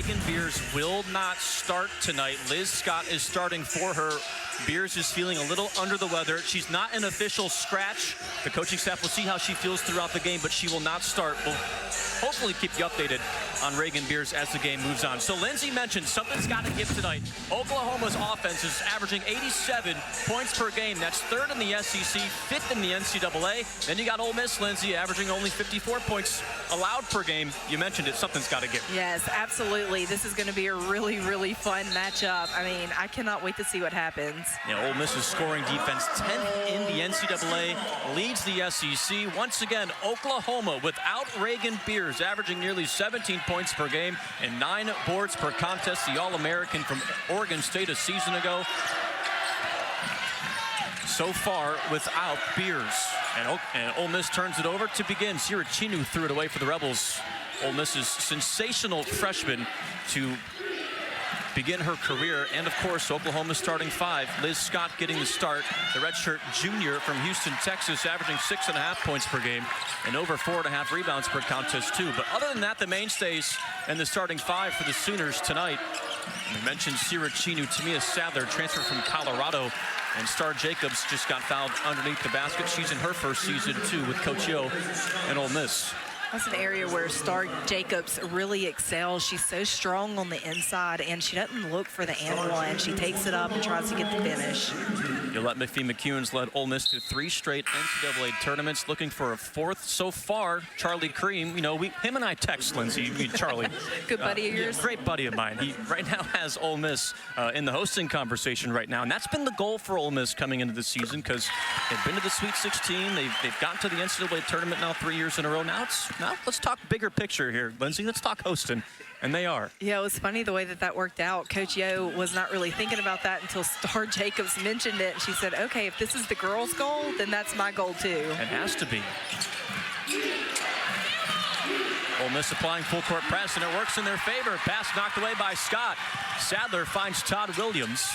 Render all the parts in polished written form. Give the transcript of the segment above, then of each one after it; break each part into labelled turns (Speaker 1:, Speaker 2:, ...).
Speaker 1: Reagan Beers will not start tonight. Liz Scott is starting for her. Beers is feeling a little under the weather. She's not an official scratch. The coaching staff will see how she feels throughout the game, but she will not start. We'll hopefully keep you updated on Reagan Beers as the game moves on. So Lindsay mentioned something's got to give tonight. Oklahoma's offense is averaging 87 points per game. That's third in the SEC, fifth in the NCAA. Then you got Ole Miss, Lindsay, averaging only 54 points allowed per game. You mentioned it. Something's got to give.
Speaker 2: Yes, absolutely. This is going to be a really, really fun matchup. I mean, I cannot wait to see what happens.
Speaker 1: Yeah, Ole Miss's scoring defense 10th in the NCAA, leads the SEC. Once again, Oklahoma without Reagan Beers, averaging nearly 17 points per game and 9 boards per contest. The All-American from Oregon State a season ago. So far without Beers. And Ole Miss turns it over to begin. Sirachinu threw it away for the Rebels. Ole Miss's sensational freshman to begin her career. And of course, Oklahoma's starting 5. Liz Scott getting the start. The redshirt junior from Houston, Texas, averaging 6.5 points per game and over 4.5 rebounds per contest too. But other than that, the mainstays and the starting 5 for the Sooners tonight. We mentioned Sirachinu, Tamia Sadler, transferred from Colorado. And Star Jacobs just got fouled underneath the basket. She's in her first season too with Coach Yo and Ole Miss.
Speaker 2: That's an area where Star Jacobs really excels. She's so strong on the inside, and she doesn't look for the and one. She takes it up and tries to get the finish.
Speaker 1: Yolette McPhee-McEwen's led Ole Miss to 3 straight NCAA tournaments, looking for a 4th so far. Charlie Cream, you know, him and I text, Lindsay. Charlie.
Speaker 2: Good buddy of yours?
Speaker 1: Great buddy of mine. He right now has Ole Miss in the hosting conversation right now, and that's been the goal for Ole Miss coming into the season because they've been to the Sweet 16. They've gotten to the NCAA tournament now 3 years in a row. Now let's talk bigger picture here, Lindsay. Let's talk hosting. And they are. Yeah,
Speaker 2: it was funny the way that worked out. Coach Yo was not really thinking about that until Star Jacobs mentioned it. And she said, okay, if this is the girls' goal, then that's my goal too.
Speaker 1: It has to be. Ole Miss applying full court press, and it works in their favor. Pass knocked away by Scott. Sadler finds Todd Williams.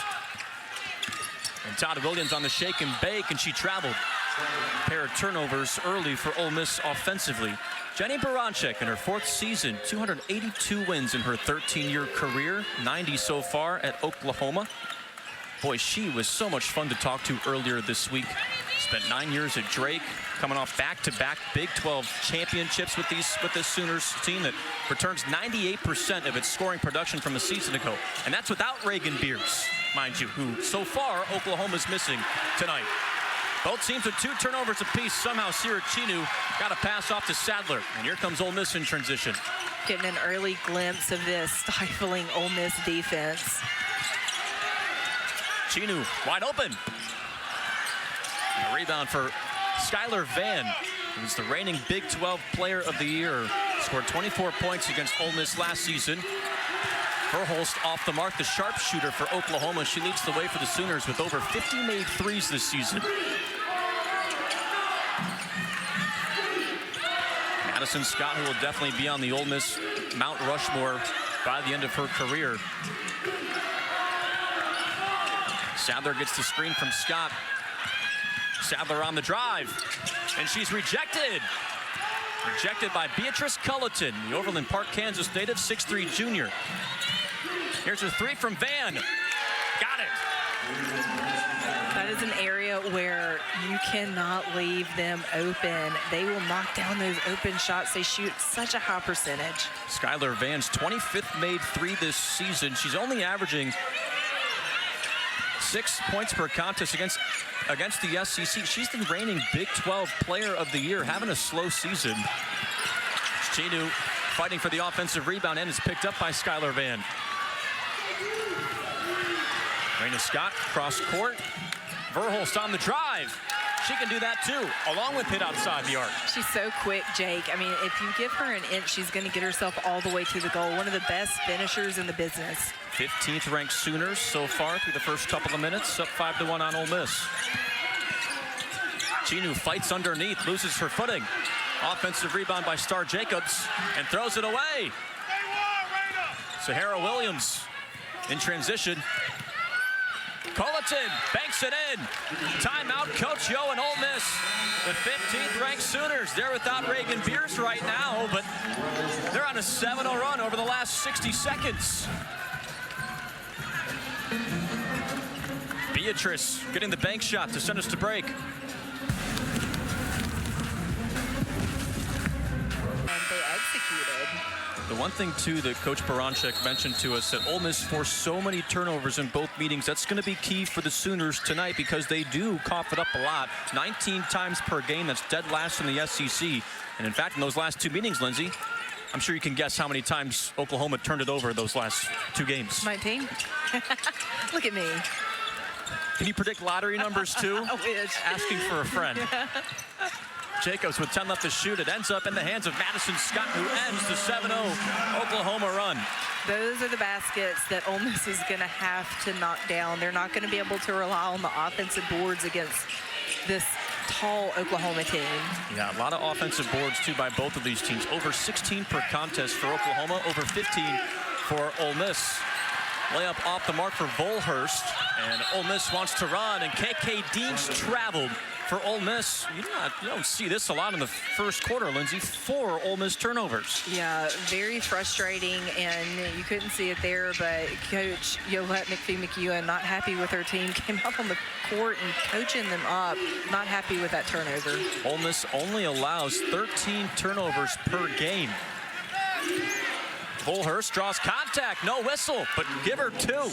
Speaker 1: And Todd Williams on the shake and bake, and she traveled. A pair of turnovers early for Ole Miss offensively. Jenny Baranczyk in her 4th season, 282 wins in her 13-year career, 90 so far at Oklahoma. Boy, she was so much fun to talk to earlier this week. Spent 9 years at Drake, coming off back-to-back Big 12 championships with this Sooners team that returns 98% of its scoring production from a season ago. And that's without Reagan Beers, mind you, who so far Oklahoma's missing tonight. Both teams with 2 turnovers apiece. Somehow Sirachinu got a pass off to Sadler. And here comes Ole Miss in transition.
Speaker 2: Getting an early glimpse of this stifling Ole Miss defense.
Speaker 1: Chinu wide open. And a rebound for Skylar Vann, who's the reigning Big 12 Player of the Year. Scored 24 points against Ole Miss last season. Verhulst off the mark, the sharpshooter for Oklahoma. She leads the way for the Sooners with over 50 made threes this season. Madison Scott, who will definitely be on the Ole Miss Mount Rushmore by the end of her career. Sadler gets the screen from Scott. Sadler on the drive, and she's rejected. Rejected by Beatrice Culleton, the Overland Park, Kansas native, 6'3" junior. Here's a 3 from Vann. Got it.
Speaker 2: That is an area where you cannot leave them open. They will knock down those open shots. They shoot such a high percentage.
Speaker 1: Skylar Vann's 25th made 3 this season. She's only averaging 6 points per contest against the SEC. She's the reigning Big 12 Player of the Year, having a slow season. Chinu fighting for the offensive rebound, and is picked up by Skylar Vann. Raina Scott cross court. Verhulst on the drive. She can do that too, along with hit outside the arc.
Speaker 2: She's so quick, Jake. I mean, if you give her an inch, she's going to get herself all the way to the goal. One of the best finishers in the business.
Speaker 1: 15th ranked Sooners so far through the first couple of minutes, up 5-1 on Ole Miss. Chinu fights underneath, loses her footing. Offensive rebound by Star Jacobs, and throws it away. Sahara Williams in transition. Culleton Hamilton banks it in. Timeout, Coach Yo and Ole Miss. The 15th ranked Sooners. They're without Reagan Beers right now, but they're on a 7-0 run over the last 60 seconds. Beatrice getting the bank shot to send us to break.
Speaker 2: And they executed.
Speaker 1: The one thing, too, that Coach Baranczyk mentioned to us, that Ole Miss forced so many turnovers in both meetings. That's going to be key for the Sooners tonight because they do cough it up a lot. 19 times per game. That's dead last in the SEC. And, in fact, in those last two meetings, Lindsay, I'm sure you can guess how many times Oklahoma turned it over those last two games.
Speaker 2: 19. Look at me.
Speaker 1: Can you predict lottery numbers, too?
Speaker 2: I wish.
Speaker 1: Asking for a friend. Jacobs with 10 left to shoot. It ends up in the hands of Madison Scott, who ends the 7-0 Oklahoma run.
Speaker 2: Those are the baskets that Ole Miss is going to have to knock down. They're not going to be able to rely on the offensive boards against this tall Oklahoma team.
Speaker 1: Yeah, a lot of offensive boards, too, by both of these teams. Over 16 per contest for Oklahoma, over 15 for Ole Miss. Layup off the mark for Volhurst, and Ole Miss wants to run, and KK Deans traveled for Ole Miss. You don't see this a lot in the first quarter, Lindsay. 4 Ole Miss turnovers.
Speaker 2: Yeah, very frustrating, and you couldn't see it there, but Coach Yolette McPhee-McEwen, not happy with her team, came up on the court and coaching them up, not happy with that turnover.
Speaker 1: Ole Miss only allows 13 turnovers per game. Volhurst draws contact, no whistle, but give her 2.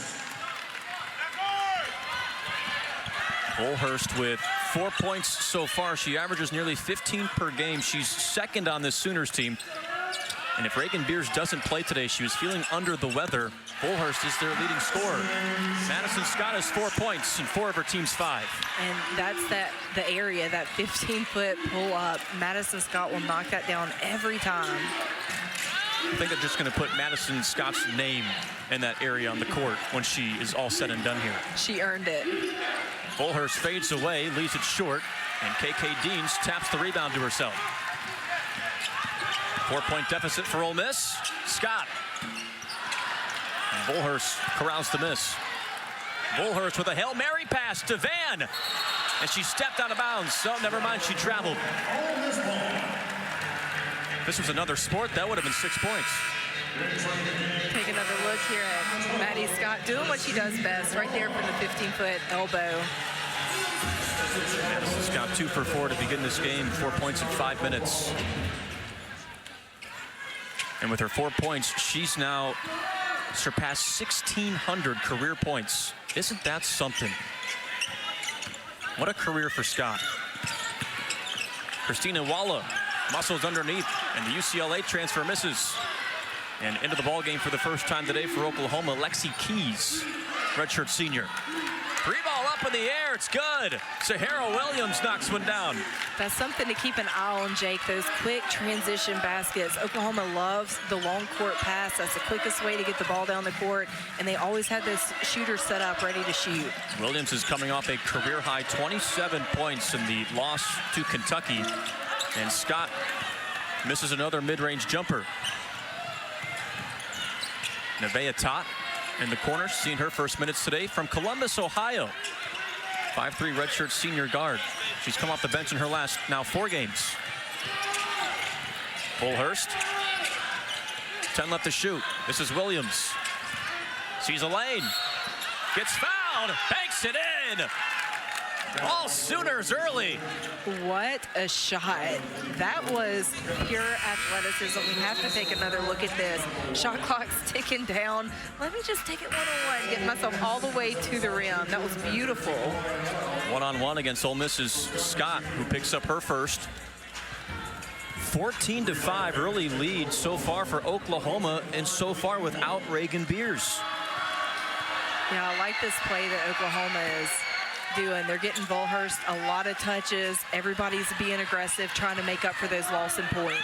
Speaker 1: Volhurst with 4 points so far. She averages nearly 15 per game. She's second on this Sooners team. And if Reagan Beers doesn't play today, she was feeling under the weather. Volhurst is their leading scorer. Madison Scott has 4 points and 4 of her team's 5.
Speaker 2: And that's the area, that 15-foot pull-up. Madison Scott will knock that down every time.
Speaker 1: I think they're just going to put Madison Scott's name in that area on the court when she is all said and done here.
Speaker 2: She earned it.
Speaker 1: Volhurst fades away, leaves it short, and KK Deans taps the rebound to herself. 4-point deficit for Ole Miss. Scott. And Volhurst corrals the miss. Volhurst with a Hail Mary pass to Van. And she stepped out of bounds. So never mind, she traveled. This was another sport, that would have been 6 points.
Speaker 2: Take another look here at Maddie Scott doing what she does best, right there from the 15-foot elbow.
Speaker 1: Madison Scott 2 for 4 to begin this game, 4 points in 5 minutes. And with her 4 points, she's now surpassed 1,600 career points. Isn't that something? What a career for Scott. Christina Walla muscles underneath, and the UCLA transfer misses. And into the ball game for the first time today for Oklahoma, Lexi Keys, redshirt senior. 3 ball up in the air, it's good. Sahara Williams knocks one down.
Speaker 2: That's something to keep an eye on, Jake, those quick transition baskets. Oklahoma loves the long court pass. That's the quickest way to get the ball down the court, and they always have this shooter set up ready to shoot. Williams
Speaker 1: is coming off a career-high 27 points in the loss to Kentucky, and Scott misses another mid-range jumper. Nevaeh Tott in the corner, seeing her first minutes today from Columbus, Ohio. 5'3" redshirt senior guard. She's come off the bench in her last now 4 games. Volhurst. 10 left to shoot. This is Williams. Sees a lane. Gets fouled. Banks it in. All Sooners early.
Speaker 2: What a shot. That was pure athleticism. We have to take another look at this. Shot clock's ticking down. Let me just take it one-on-one, get myself all the way to the rim. That was beautiful.
Speaker 1: One-on-one against Ole Miss's Scott, who picks up her first. 14-5 early lead so far for Oklahoma, and so far without Reagan Beers.
Speaker 2: Yeah, I like this play that Oklahoma is doing. They're getting Volhurst a lot of touches. Everybody's being aggressive, trying to make up for those loss in points.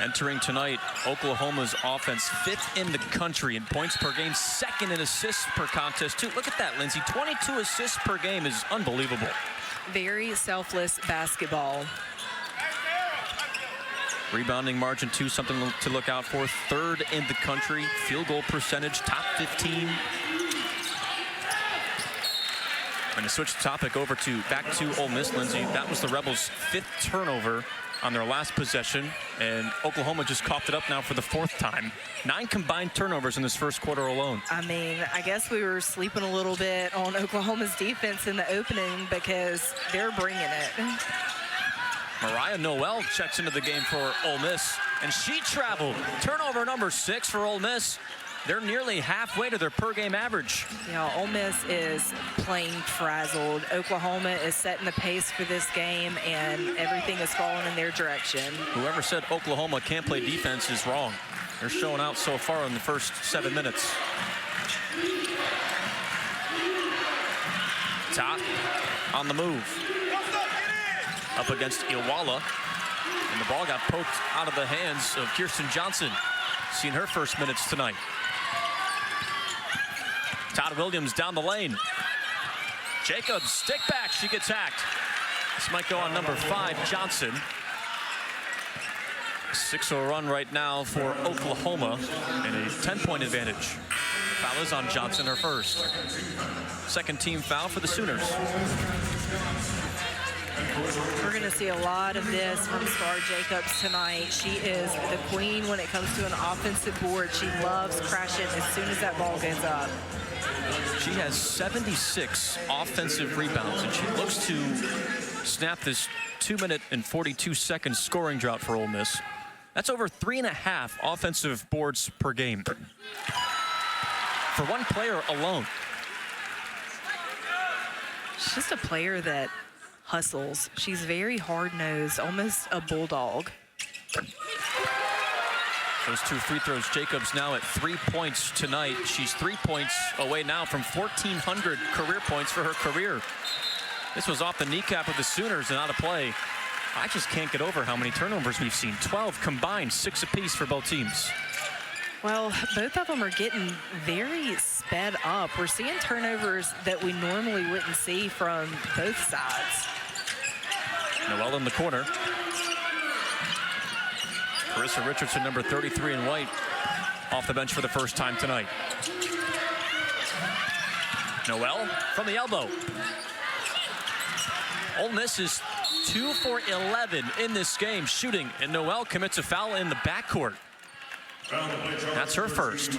Speaker 1: Entering tonight, Oklahoma's offense 5th in the country in points per game, 2nd in assists per contest, too. Look at that, Lindsay. 22 assists per game is unbelievable.
Speaker 2: Very selfless basketball.
Speaker 1: Rebounding margin, too, something to look out for. 3rd in the country. Field goal percentage, top 15. And to switch the topic over back to Ole Miss, Lindsay, that was the Rebels' 5th turnover on their last possession, and Oklahoma just coughed it up now for the 4th time. 9 combined turnovers in this first quarter alone.
Speaker 2: I mean, I guess we were sleeping a little bit on Oklahoma's defense in the opening because they're bringing it.
Speaker 1: Mariah Noel checks into the game for Ole Miss, and she traveled. Turnover number 6 for Ole Miss. They're nearly halfway to their per-game average.
Speaker 2: Yeah, Ole Miss is playing frazzled. Oklahoma is setting the pace for this game, and everything is falling in their direction.
Speaker 1: Whoever said Oklahoma can't play defense is wrong. They're showing out so far in the first 7 minutes. Top on the move. Up against Iwala. And the ball got poked out of the hands of Kirsten Johnson. Seen her first minutes tonight. Todd Williams down the lane. Jacobs, stick back, she gets hacked. This might go on number 5, Johnson. 6-0 run right now for Oklahoma and a 10-point advantage. The foul is on Johnson, her first. Second team foul for the Sooners.
Speaker 2: We're going to see a lot of this from Star Jacobs tonight. She is the queen when it comes to an offensive board. She loves crashing as soon as that ball goes up.
Speaker 1: She has 76 offensive rebounds, and she looks to snap this 2-minute and 42-second scoring drought for Ole Miss. That's over 3.5 offensive boards per game for one player alone.
Speaker 2: She's just a player that hustles. She's very hard-nosed, almost a bulldog.
Speaker 1: Those 2 free throws. Jacobs now at 3 points tonight. She's 3 points away now from 1,400 career points for her career. This was off the kneecap of the Sooners and out of play. I just can't get over how many turnovers we've seen. 12 combined, 6 apiece for both teams.
Speaker 2: Well, both of them are getting very sped up. We're seeing turnovers that we normally wouldn't see from both sides.
Speaker 1: Noel in the corner. Carissa Richardson, number 33 in white, off the bench for the first time tonight. Noel from the elbow. Ole Miss is 2 for 11 in this game shooting, and Noel commits a foul in the backcourt. That's her first.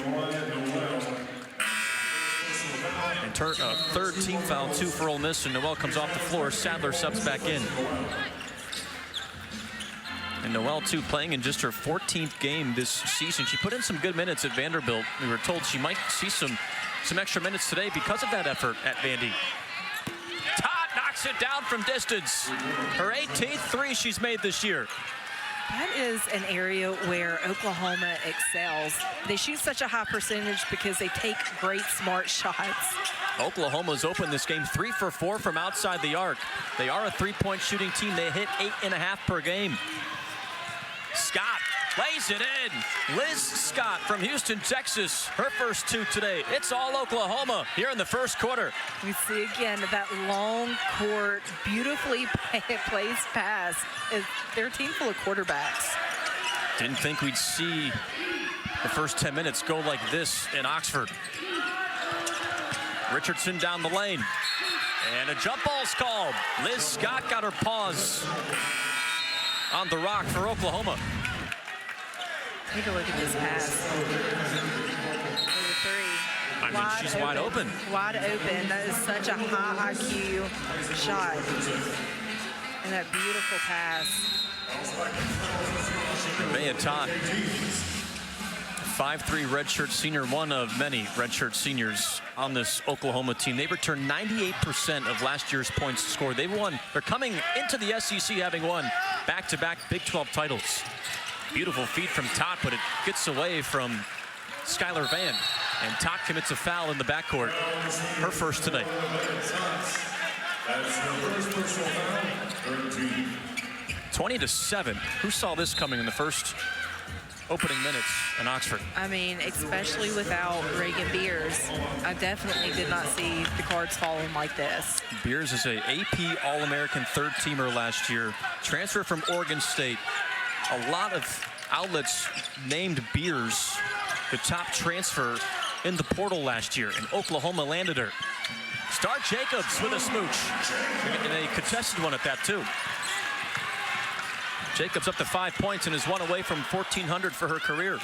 Speaker 1: And third team foul, 2 for Ole Miss, and Noel comes off the floor. Sadler subs back in. And Noel, too, playing in just her 14th game this season. She put in some good minutes at Vanderbilt. We were told she might see some extra minutes today because of that effort at Vandy. Todd knocks it down from distance. Her 18th 3 she's made this year.
Speaker 2: That is an area where Oklahoma excels. They shoot such a high percentage because they take great, smart shots.
Speaker 1: Oklahoma's opened this game 3 for 4 from outside the arc. They are a 3-point shooting team. They hit 8.5 per game. Scott lays it in. Liz Scott from Houston, Texas. Her first 2 today. It's all Oklahoma here in the first quarter.
Speaker 2: We see again that long court, beautifully placed pass. They're a team full of quarterbacks.
Speaker 1: Didn't think we'd see the first 10 minutes go like this in Oxford. Richardson down the lane. And a jump ball's called. Liz Scott got her paws on the rock for Oklahoma.
Speaker 2: Take a look at this pass. Number 3.
Speaker 1: I mean, she's wide open.
Speaker 2: Wide open. That is such a high IQ shot. And that beautiful pass.
Speaker 1: Maya Todd, 5'3" redshirt senior, one of many redshirt seniors on this Oklahoma team. They returned 98% of last year's points scored. They're coming into the SEC having won back-to-back Big 12 titles. Beautiful feed from Tot, but it gets away from Skylar Vann. And Tot commits a foul in the backcourt. Her first tonight. 20-7. Who saw this coming in the first opening minutes in Oxford?
Speaker 2: I mean, especially without Reagan Beers, I definitely did not see the cards falling like this.
Speaker 1: Beers is a AP All-American third-teamer last year. Transfer from Oregon State. A lot of outlets named Beers the top transfer in the portal last year, and Oklahoma landed her. Star Jacobs with a smooch. And a contested one at that, too. Jacobs up to 5 points and is one away from 1,400 for her career.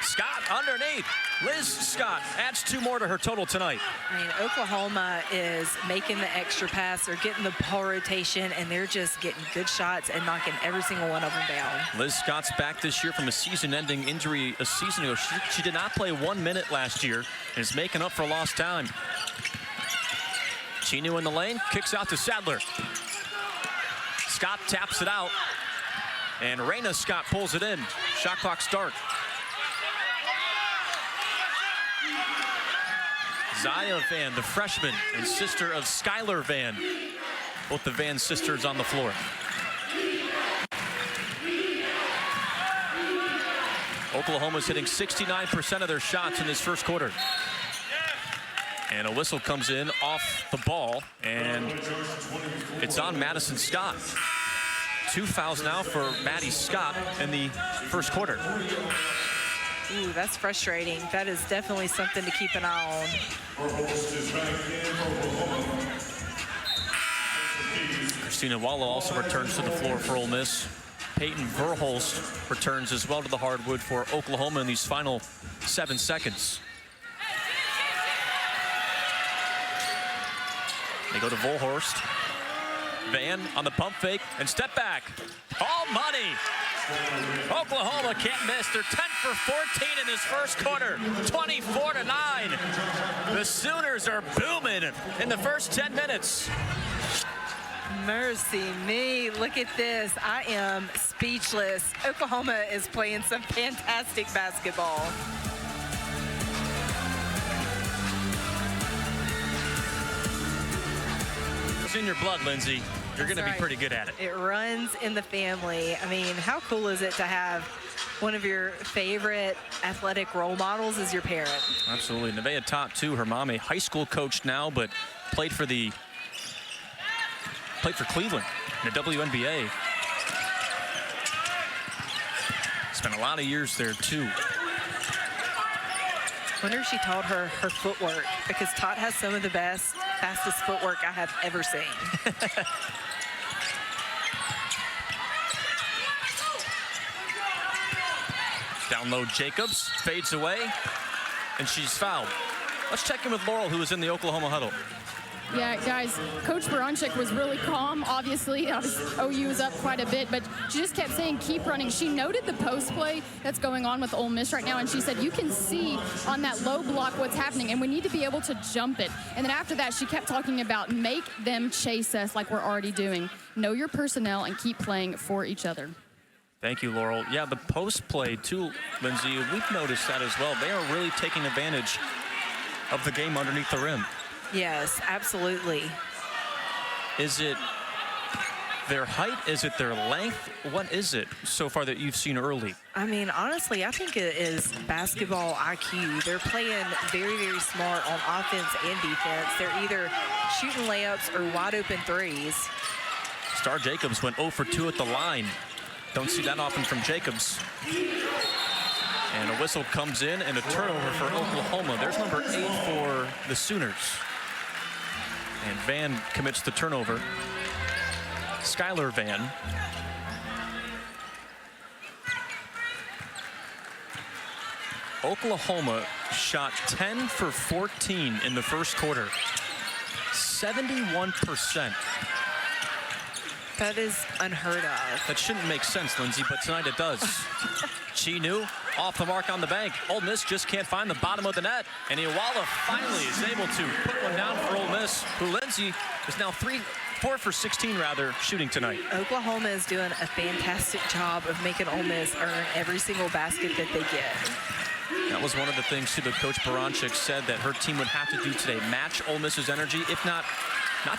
Speaker 1: Scott underneath. Liz Scott adds 2 more to her total tonight.
Speaker 2: I mean, Oklahoma is making the extra pass. They're getting the ball rotation, and they're just getting good shots and knocking every single one of them down.
Speaker 1: Liz Scott's back this year from a season-ending injury a season ago. She did not play 1 minute last year and is making up for lost time. Chinu in the lane, kicks out to Sadler. Scott taps it out, and Raina Scott pulls it in. Shot clock start. Zaya Van, the freshman and sister of Skylar Van. Both the Van sisters on the floor. Oklahoma's hitting 69% of their shots in this first quarter. And a whistle comes in off the ball, and it's on Madison Scott. 2 fouls now for Maddie Scott in the first quarter.
Speaker 2: Ooh, that's frustrating. That is definitely something to keep an eye on.
Speaker 1: Christina Wallow also returns to the floor for Ole Miss. Peyton Verholst returns as well to the hardwood for Oklahoma in these final 7 seconds. They go to Volhorst. Van on the pump fake and step back. All money. Oklahoma can't miss. They're 10 for 14 in this first quarter, 24-9. The Sooners are booming in the first 10 minutes.
Speaker 2: Mercy me, look at this. I am speechless. Oklahoma is playing some fantastic basketball.
Speaker 1: It's in your blood, Lindsay. You're going to be pretty good at it.
Speaker 2: It runs in the family. I mean, how cool is it to have one of your favorite athletic role models as your parent?
Speaker 1: Absolutely. Nevaeh Tot, too. Her mom, a high school coach now, but played for Cleveland in the WNBA. Spent a lot of years there, too.
Speaker 2: I wonder if she taught her footwork, because Tot has some of the fastest footwork I have ever seen.
Speaker 1: Down low, Jacobs fades away, and she's fouled. Let's check in with Laurel, who was in the Oklahoma huddle.
Speaker 3: Yeah, guys, Coach Baranczyk was really calm, obviously. OU was up quite a bit, but she just kept saying, keep running. She noted the post play that's going on with Ole Miss right now, and she said, you can see on that low block what's happening, and we need to be able to jump it. And then after that, she kept talking about make them chase us like we're already doing. Know your personnel and keep playing for each other.
Speaker 1: Thank you, Laurel. Yeah, the post play, too, Lindsay, we've noticed that as well. They are really taking advantage of the game underneath the rim.
Speaker 2: Yes, absolutely.
Speaker 1: Is it their height? Is it their length? What is it so far that you've seen early?
Speaker 2: I mean, honestly, I think it is basketball IQ. They're playing very, very smart on offense and defense. They're either shooting layups or wide open threes.
Speaker 1: Star Jacobs went 0 for 2 at the line. Don't see that often from Jacobs. And a whistle comes in and a turnover for Oklahoma. There's number 8 for the Sooners. And Van commits the turnover. Skylar Van. Oklahoma shot 10 for 14 in the first quarter. 71%.
Speaker 2: That is unheard of.
Speaker 1: That shouldn't make sense, Lindsay, but tonight it does. Chinu off the mark on the bank. Ole Miss just can't find the bottom of the net. And Iwala finally is able to put one down for Ole Miss, who Lindsay is now 4 for 16 shooting tonight.
Speaker 2: Oklahoma is doing a fantastic job of making Ole Miss earn every single basket that they get.
Speaker 1: That was one of the things, too, that Coach Baranczyk said that her team would have to do today. Match Ole Miss's energy, if not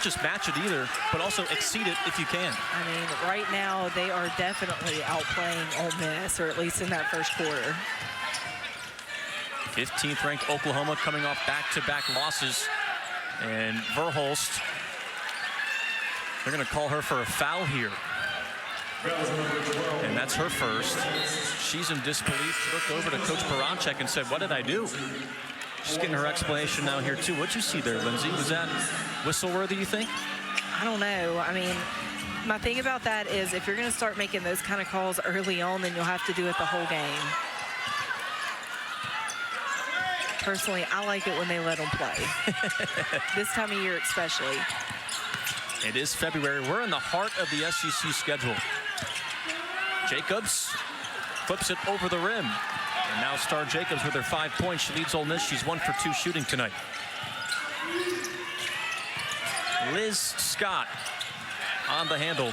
Speaker 1: just match it either, but also exceed it if you can.
Speaker 2: I mean, right now, they are definitely outplaying Ole Miss, or at least in that first quarter.
Speaker 1: 15th ranked Oklahoma coming off back-to-back losses. And Verholst, they're going to call her for a foul here. And that's her first. She's in disbelief. She looked over to Coach Baranczyk and said, what did I do? She's getting her explanation now here, too. What'd you see there, Lindsay? Was that whistle-worthy, you think?
Speaker 2: I don't know. I mean, my thing about that is if you're going to start making those kind of calls early on, then you'll have to do it the whole game. Personally, I like it when they let them play. This time of year especially.
Speaker 1: It is February. We're in the heart of the SEC schedule. Jacobs flips it over the rim. And now Star Jacobs with her 5 points. She leads Ole Miss. She's 1 for 2 shooting tonight. Liz Scott on the handle.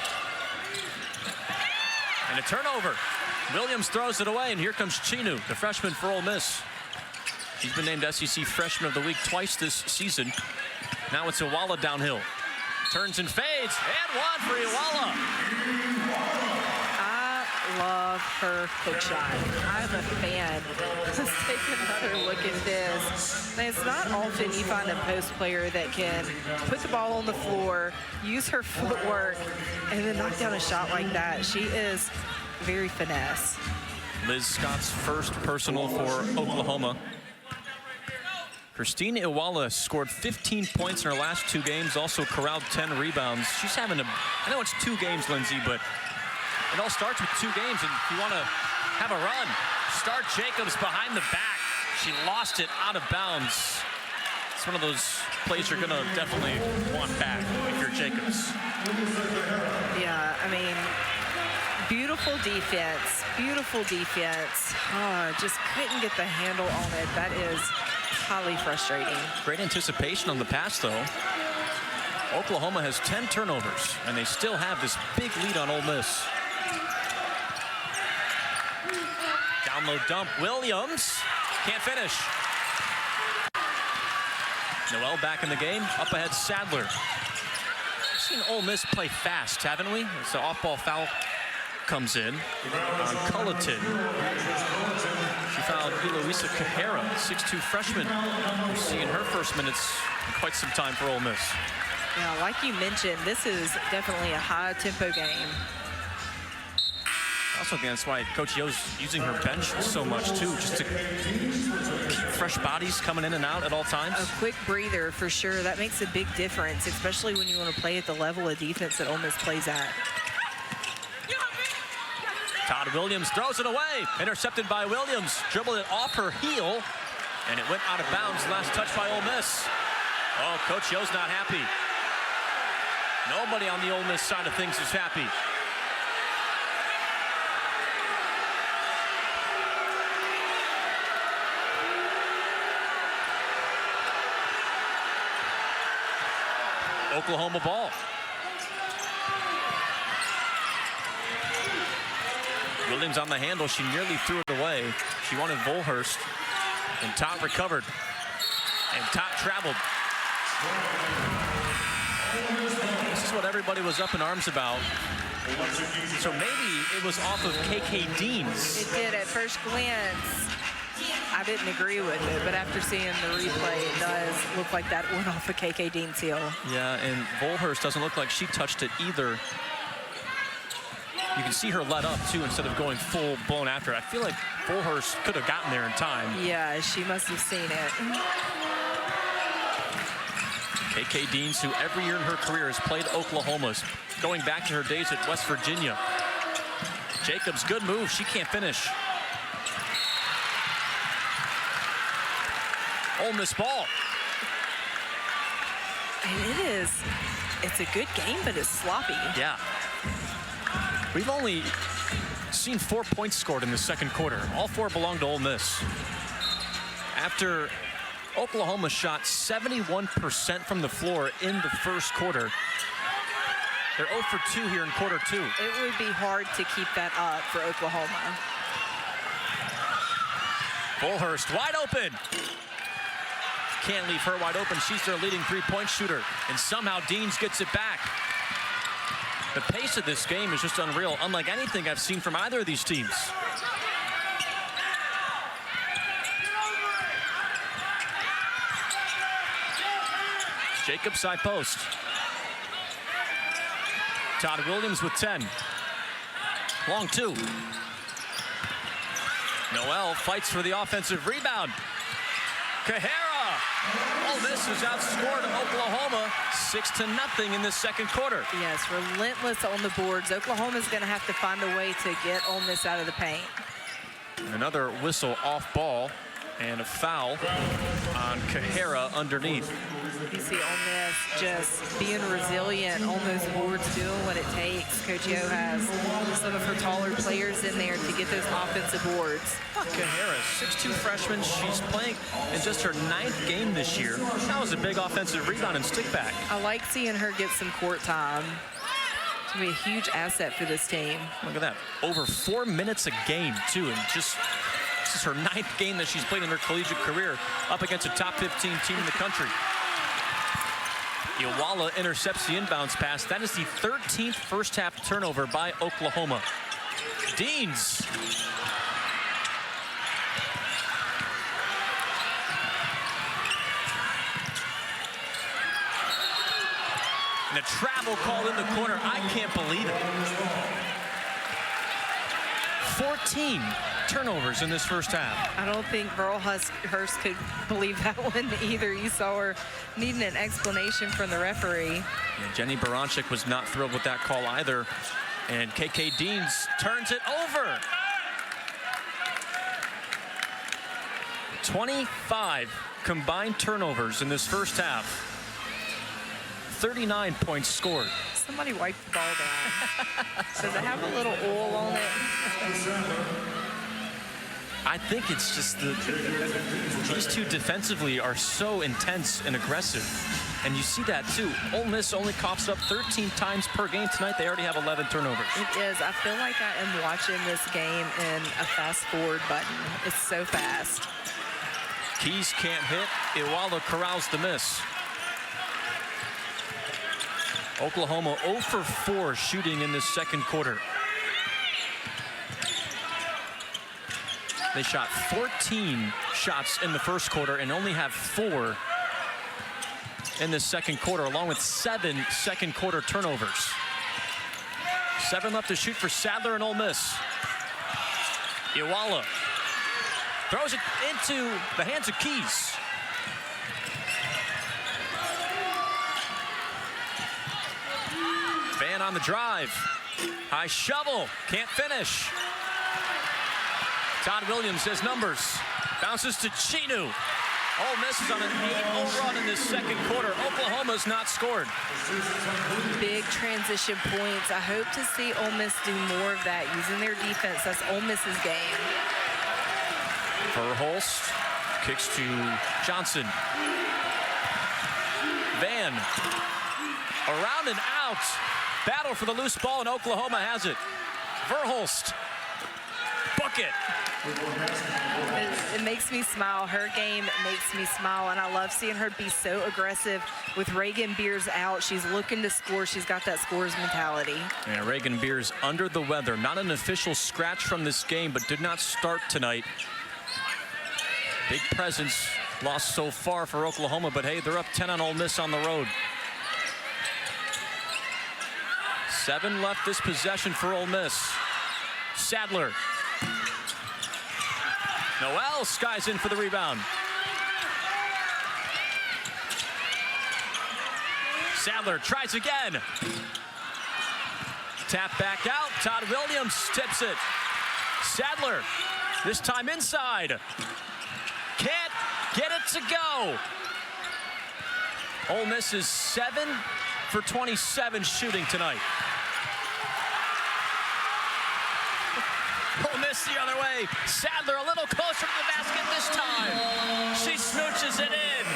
Speaker 1: And a turnover. Williams throws it away, and here comes Chinu, the freshman for Ole Miss. She's been named SEC Freshman of the Week twice this season. Now it's Iwala downhill. Turns and fades, and one for Iwala.
Speaker 2: I love her hook shot. I'm a fan. Let's take another look at this. And it's not often you find a post player that can put the ball on the floor, use her footwork, and then knock down a shot like that. She is very finesse.
Speaker 1: Liz Scott's first personal for Oklahoma. Christina Iwala scored 15 points in her last 2 games, also corralled 10 rebounds. She's having I know it's 2 games, Lindsay, but it all starts with 2 games, and if you want to have a run, Star Jacobs behind the back. She lost it out of bounds. It's one of those plays you're going to definitely want back if you're Jacobs.
Speaker 2: Yeah, I mean, beautiful defense, beautiful defense. Oh, just couldn't get the handle on it. That is highly frustrating.
Speaker 1: Great anticipation on the pass, though. Oklahoma has 10 turnovers, and they still have this big lead on Ole Miss. Down low dump, Williams can't finish. Noel back in the game, up ahead Sadler. We've seen Ole Miss play fast, haven't we? It's an off-ball foul comes in on Culleton. She fouled Eloisa Cajera, 6'2" freshman. We're seeing her first minutes in quite some time for Ole Miss.
Speaker 2: Yeah, like you mentioned, this is definitely a high-tempo game.
Speaker 1: Also, again, that's why Coach Yo's using her bench so much, too, just to keep fresh bodies coming in and out at all times.
Speaker 2: A quick breather, for sure. That makes a big difference, especially when you want to play at the level of defense that Ole Miss plays at.
Speaker 1: Todd Williams throws it away. Intercepted by Williams. Dribbled it off her heel, and it went out of bounds. Last touch by Ole Miss. Oh, Coach Yo's not happy. Nobody on the Ole Miss side of things is happy. Oklahoma ball. Williams on the handle. She nearly threw it away. She wanted Volhurst. And Tot recovered. And Tot traveled. This is what everybody was up in arms about. So maybe it was off of KK Dean's.
Speaker 2: It did at first glance. I didn't agree with it, but after seeing the replay, it does look like that went off of KK Dean's heel.
Speaker 1: Yeah, and Volhurst doesn't look like she touched it either. You can see her let up, too, instead of going full-blown after it. I feel like Volhurst could have gotten there in time.
Speaker 2: Yeah, she must have seen it.
Speaker 1: KK Deans, who every year in her career has played Oklahoma's, going back to her days at West Virginia. Jacobs, good move. She can't finish. Ole Miss ball.
Speaker 2: And it's a good game, but it's sloppy.
Speaker 1: Yeah. We've only seen 4 points scored in the second quarter. All 4 belong to Ole Miss. After Oklahoma shot 71% from the floor in the first quarter, they're 0 for 2 here in quarter 2.
Speaker 2: It would be hard to keep that up for Oklahoma.
Speaker 1: Volhurst wide open. Can't leave her wide open. She's their leading three-point shooter. And somehow Deans gets it back. The pace of this game is just unreal, unlike anything I've seen from either of these teams. Jacobs side post. Todd Williams with 10. Long two. Noel fights for the offensive rebound. Kahara. Ole Miss has outscored Oklahoma 6-0 in this second quarter.
Speaker 2: Yes, relentless on the boards. Oklahoma's going to have to find a way to get Ole Miss out of the paint.
Speaker 1: Another whistle off ball and a foul on Kahara underneath.
Speaker 2: You see Ole Miss just being resilient on those boards, doing what it takes. Coach Yo has some of her taller players in there to get those offensive boards.
Speaker 1: Kahara, 6'2" freshman. She's playing in just her 9th game this year. That was a big offensive rebound and stick back.
Speaker 2: I like seeing her get some court time. It's going to be a huge asset for this team.
Speaker 1: Look at that. Over 4 minutes a game, too. And just this is her 9th game that she's played in her collegiate career up against a top 15 team in the country. Iwala intercepts the inbounds pass. That is the 13th first half turnover by Oklahoma. Deans. And a travel called in the corner. I can't believe it. 14 turnovers in this first half.
Speaker 2: I don't think Verlhurst could believe that one either. You saw her needing an explanation from the referee.
Speaker 1: Yeah, Jenny Baranczyk was not thrilled with that call either. And KK Deans turns it over. 25 combined turnovers in this first half. 39 points scored.
Speaker 2: Somebody wiped the ball down. Does it have a little oil on it?
Speaker 1: I think it's just these two defensively are so intense and aggressive. And you see that too. Ole Miss only coughs up 13 times per game tonight. They already have 11 turnovers.
Speaker 2: It is. I feel like I am watching this game in a fast forward button. It's so fast.
Speaker 1: Keys can't hit. Iwala corrals the miss. Oklahoma 0 for 4 shooting in this second quarter. They shot 14 shots in the first quarter and only have 4 in this second quarter, along with 7 second quarter turnovers. 7 left to shoot for Sadler and Ole Miss. Iwala throws it into the hands of Keys. Van on the drive. High shovel. Can't finish. Todd Williams has numbers. Bounces to Chinu. Ole Miss is on an 8-0 run in this second quarter. Oklahoma's not scored.
Speaker 2: Big transition points. I hope to see Ole Miss do more of that, using their defense. That's Ole Miss's game.
Speaker 1: Verhulst kicks to Johnson. Van around and out. Battle for the loose ball, and Oklahoma has it. Verhulst. Bucket.
Speaker 2: It makes me smile. Her game makes me smile, and I love seeing her be so aggressive. With Reagan Beers out, she's looking to score. She's got that scorer's mentality.
Speaker 1: And Reagan Beers under the weather. Not an official scratch from this game, but did not start tonight. Big presence lost so far for Oklahoma, but hey, they're up 10 on Ole Miss on the road. 7 left this possession for Ole Miss. Sadler. Noel skies in for the rebound. Sadler tries again. Tap back out. Todd Williams tips it. Sadler, this time inside. Can't get it to go. Ole Miss is 7 for 27 shooting tonight. Ole Miss the other way. Sadler a little closer to the basket this time. She smooches it in.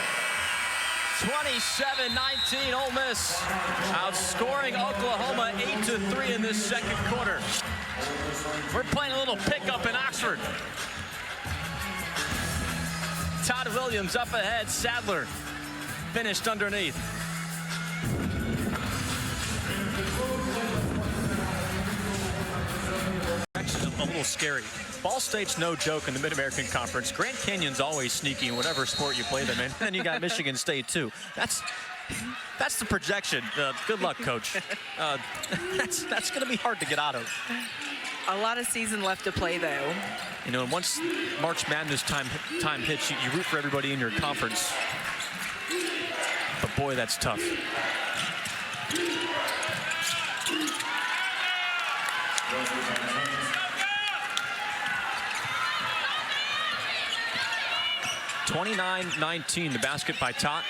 Speaker 1: 27-19, Ole Miss outscoring Oklahoma 8-3 in this second quarter. We're playing a little pickup in Oxford. Todd Williams up ahead. Sadler finished underneath. A little scary. Ball State's no joke in the Mid-American Conference. Grand Canyon's always sneaky in whatever sport you play them in. And then you got Michigan State too. That's the projection. Good luck, Coach. That's going to be hard to get out of.
Speaker 2: A lot of season left to play, though.
Speaker 1: You know, once March Madness time hits, you root for everybody in your conference. But boy, that's tough. (29-19), the basket by Tot.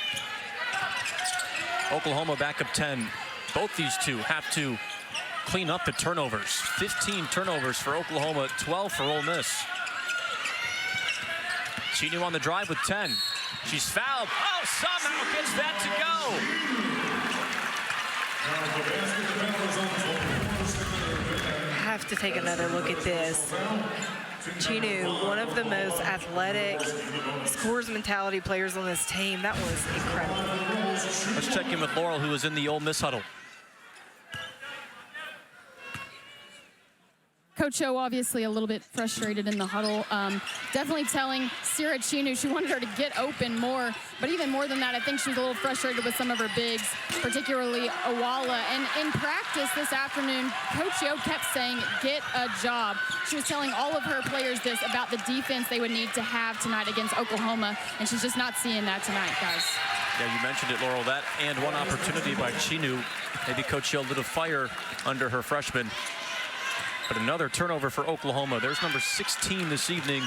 Speaker 1: Oklahoma back up 10. Both these two have to clean up the turnovers. 15 turnovers for Oklahoma, 12 for Ole Miss. Chinu on the drive with 10. She's fouled. Oh, somehow gets that to go.
Speaker 2: Have to take another look at this. Chinu, one of the most athletic, scores mentality players on this team. That was incredible.
Speaker 1: Let's check in with Laurel, who was in the Ole Miss huddle.
Speaker 3: Coach O obviously a little bit frustrated in the huddle. Definitely telling Sierra Chinu she wanted her to get open more, but even more than that, I think she was a little frustrated with some of her bigs, particularly Awala. And in practice this afternoon, Coach O kept saying, get a job. She was telling all of her players this about the defense they would need to have tonight against Oklahoma, and she's just not seeing that tonight, guys.
Speaker 1: Yeah, you mentioned it, Laurel, that and one opportunity by Chinu. Maybe Coach O lit a fire under her freshman. But another turnover for Oklahoma. There's number 16 this evening.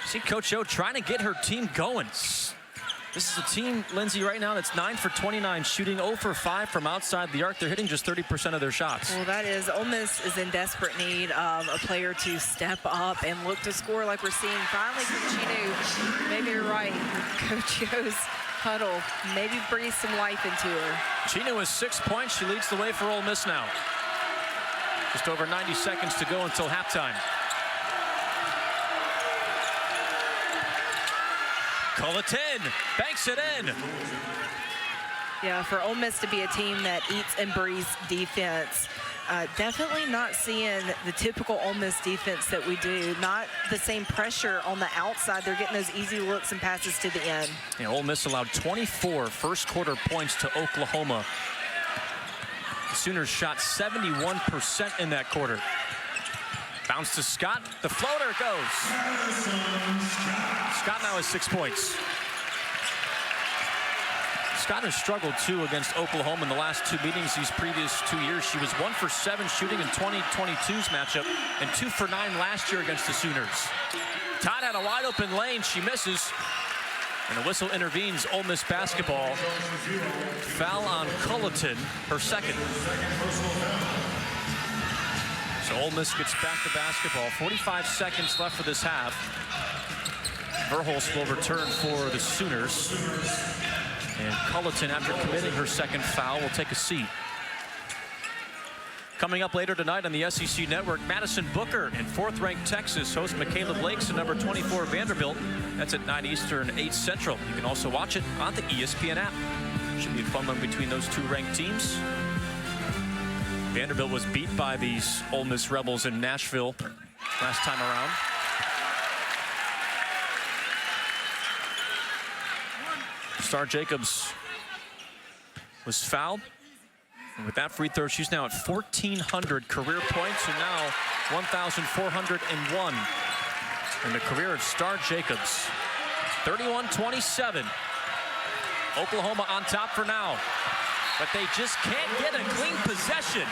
Speaker 1: See Coach O trying to get her team going. This is a team, Lindsay, right now that's 9 for 29 shooting, 0 for 5 from outside the arc. They're hitting just 30% of their shots.
Speaker 2: Well, that is, Ole Miss is in desperate need of a player to step up and look to score like we're seeing finally from Chinu. Maybe you're right. Coach O's huddle, maybe breathe some life into her.
Speaker 1: Chinu has 6 points. She leads the way for Ole Miss now. Just over 90 seconds to go until halftime. Culleton banks it in.
Speaker 2: Yeah, for Ole Miss to be a team that eats and breathes defense, definitely not seeing the typical Ole Miss defense that we do. Not the same pressure on the outside. They're getting those easy looks and passes to the end.
Speaker 1: Yeah, Ole Miss allowed 24 first quarter points to Oklahoma. The Sooners shot 71% in that quarter. Bounce to Scott. The floater goes. Scott now has 6 points. Scott has struggled, too, against Oklahoma in the last 2 meetings these previous 2 years. She was 1 for 7 shooting in 2022's matchup and 2 for 9 last year against the Sooners. Todd had a wide-open lane. She misses. And the whistle intervenes. Ole Miss basketball. Foul on Culleton, her second. So Ole Miss gets back the basketball. 45 seconds left for this half. Verhulst will return for the Sooners. And Culleton, after committing her second foul, will take a seat. Coming up later tonight on the SEC Network, Madison Booker and 4th-ranked Texas host Michaela Blakes and number 24 Vanderbilt. That's at 9 Eastern, 8 Central. You can also watch it on the ESPN app. Should be a fun one between those 2 ranked teams. Vanderbilt was beat by these Ole Miss Rebels in Nashville last time around. Star Jacobs was fouled. And with that free throw, she's now at 1,400 career points and now 1,401 in the career of Star Jacobs. 31-27. Oklahoma on top for now, but they just can't get a clean possession.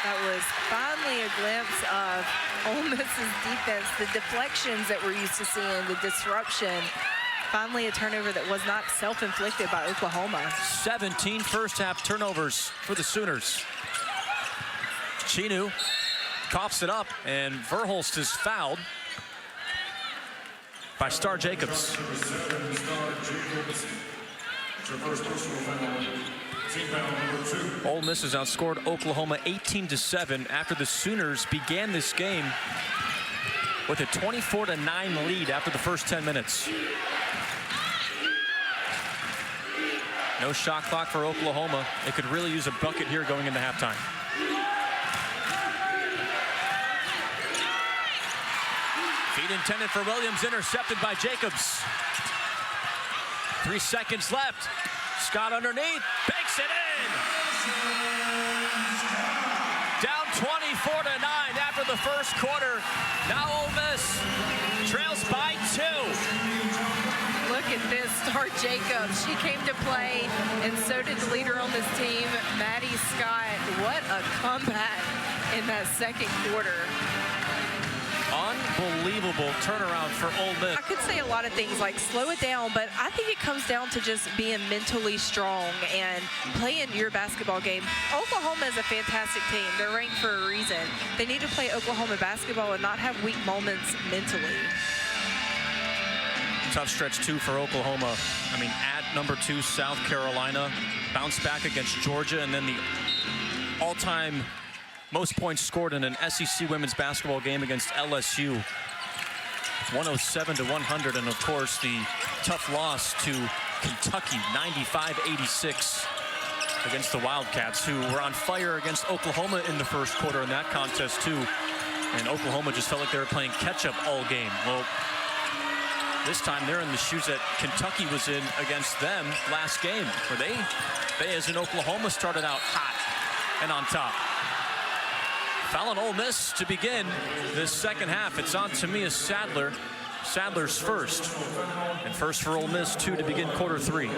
Speaker 2: That was finally a glimpse of Ole Miss's defense, the deflections that we're used to seeing, the disruption. Finally a turnover that was not self-inflicted by Oklahoma.
Speaker 1: 17 first-half turnovers for the Sooners. Chinu coughs it up, and Verhulst is fouled by Star Jacobs. Ole Miss has outscored Oklahoma 18-7 after the Sooners began this game with a 24-9 lead after the first 10 minutes. No shot clock for Oklahoma. They could really use a bucket here going into halftime. Feed intended for Williams, intercepted by Jacobs. 3 seconds left. Scott underneath, banks it in. Down 24 of the first quarter. Now Ole Miss trails by 2.
Speaker 2: Look at this, Star Jacobs. She came to play, and so did the leader on this team, Maddie Scott. What a comeback in that second quarter.
Speaker 1: Unbelievable turnaround for Ole Miss.
Speaker 2: I could say a lot of things like slow it down, but I think it comes down to just being mentally strong and playing your basketball game. Oklahoma is a fantastic team. They're ranked for a reason. They need to play Oklahoma basketball and not have weak moments mentally.
Speaker 1: Tough stretch, too, for Oklahoma. I mean, at number 2, South Carolina, bounce back against Georgia, and then the all-time most points scored in an SEC women's basketball game against LSU. 107-100, and of course the tough loss to Kentucky, 95-86 against the Wildcats, who were on fire against Oklahoma in the first quarter in that contest too. And Oklahoma just felt like they were playing catch-up all game. Well, this time they're in the shoes that Kentucky was in against them last game, where they as in Oklahoma started out hot and on top. Foul on Ole Miss to begin this second half. It's on Tamia Sadler. Sadler's first. And first for Ole Miss, 2 to begin quarter 3.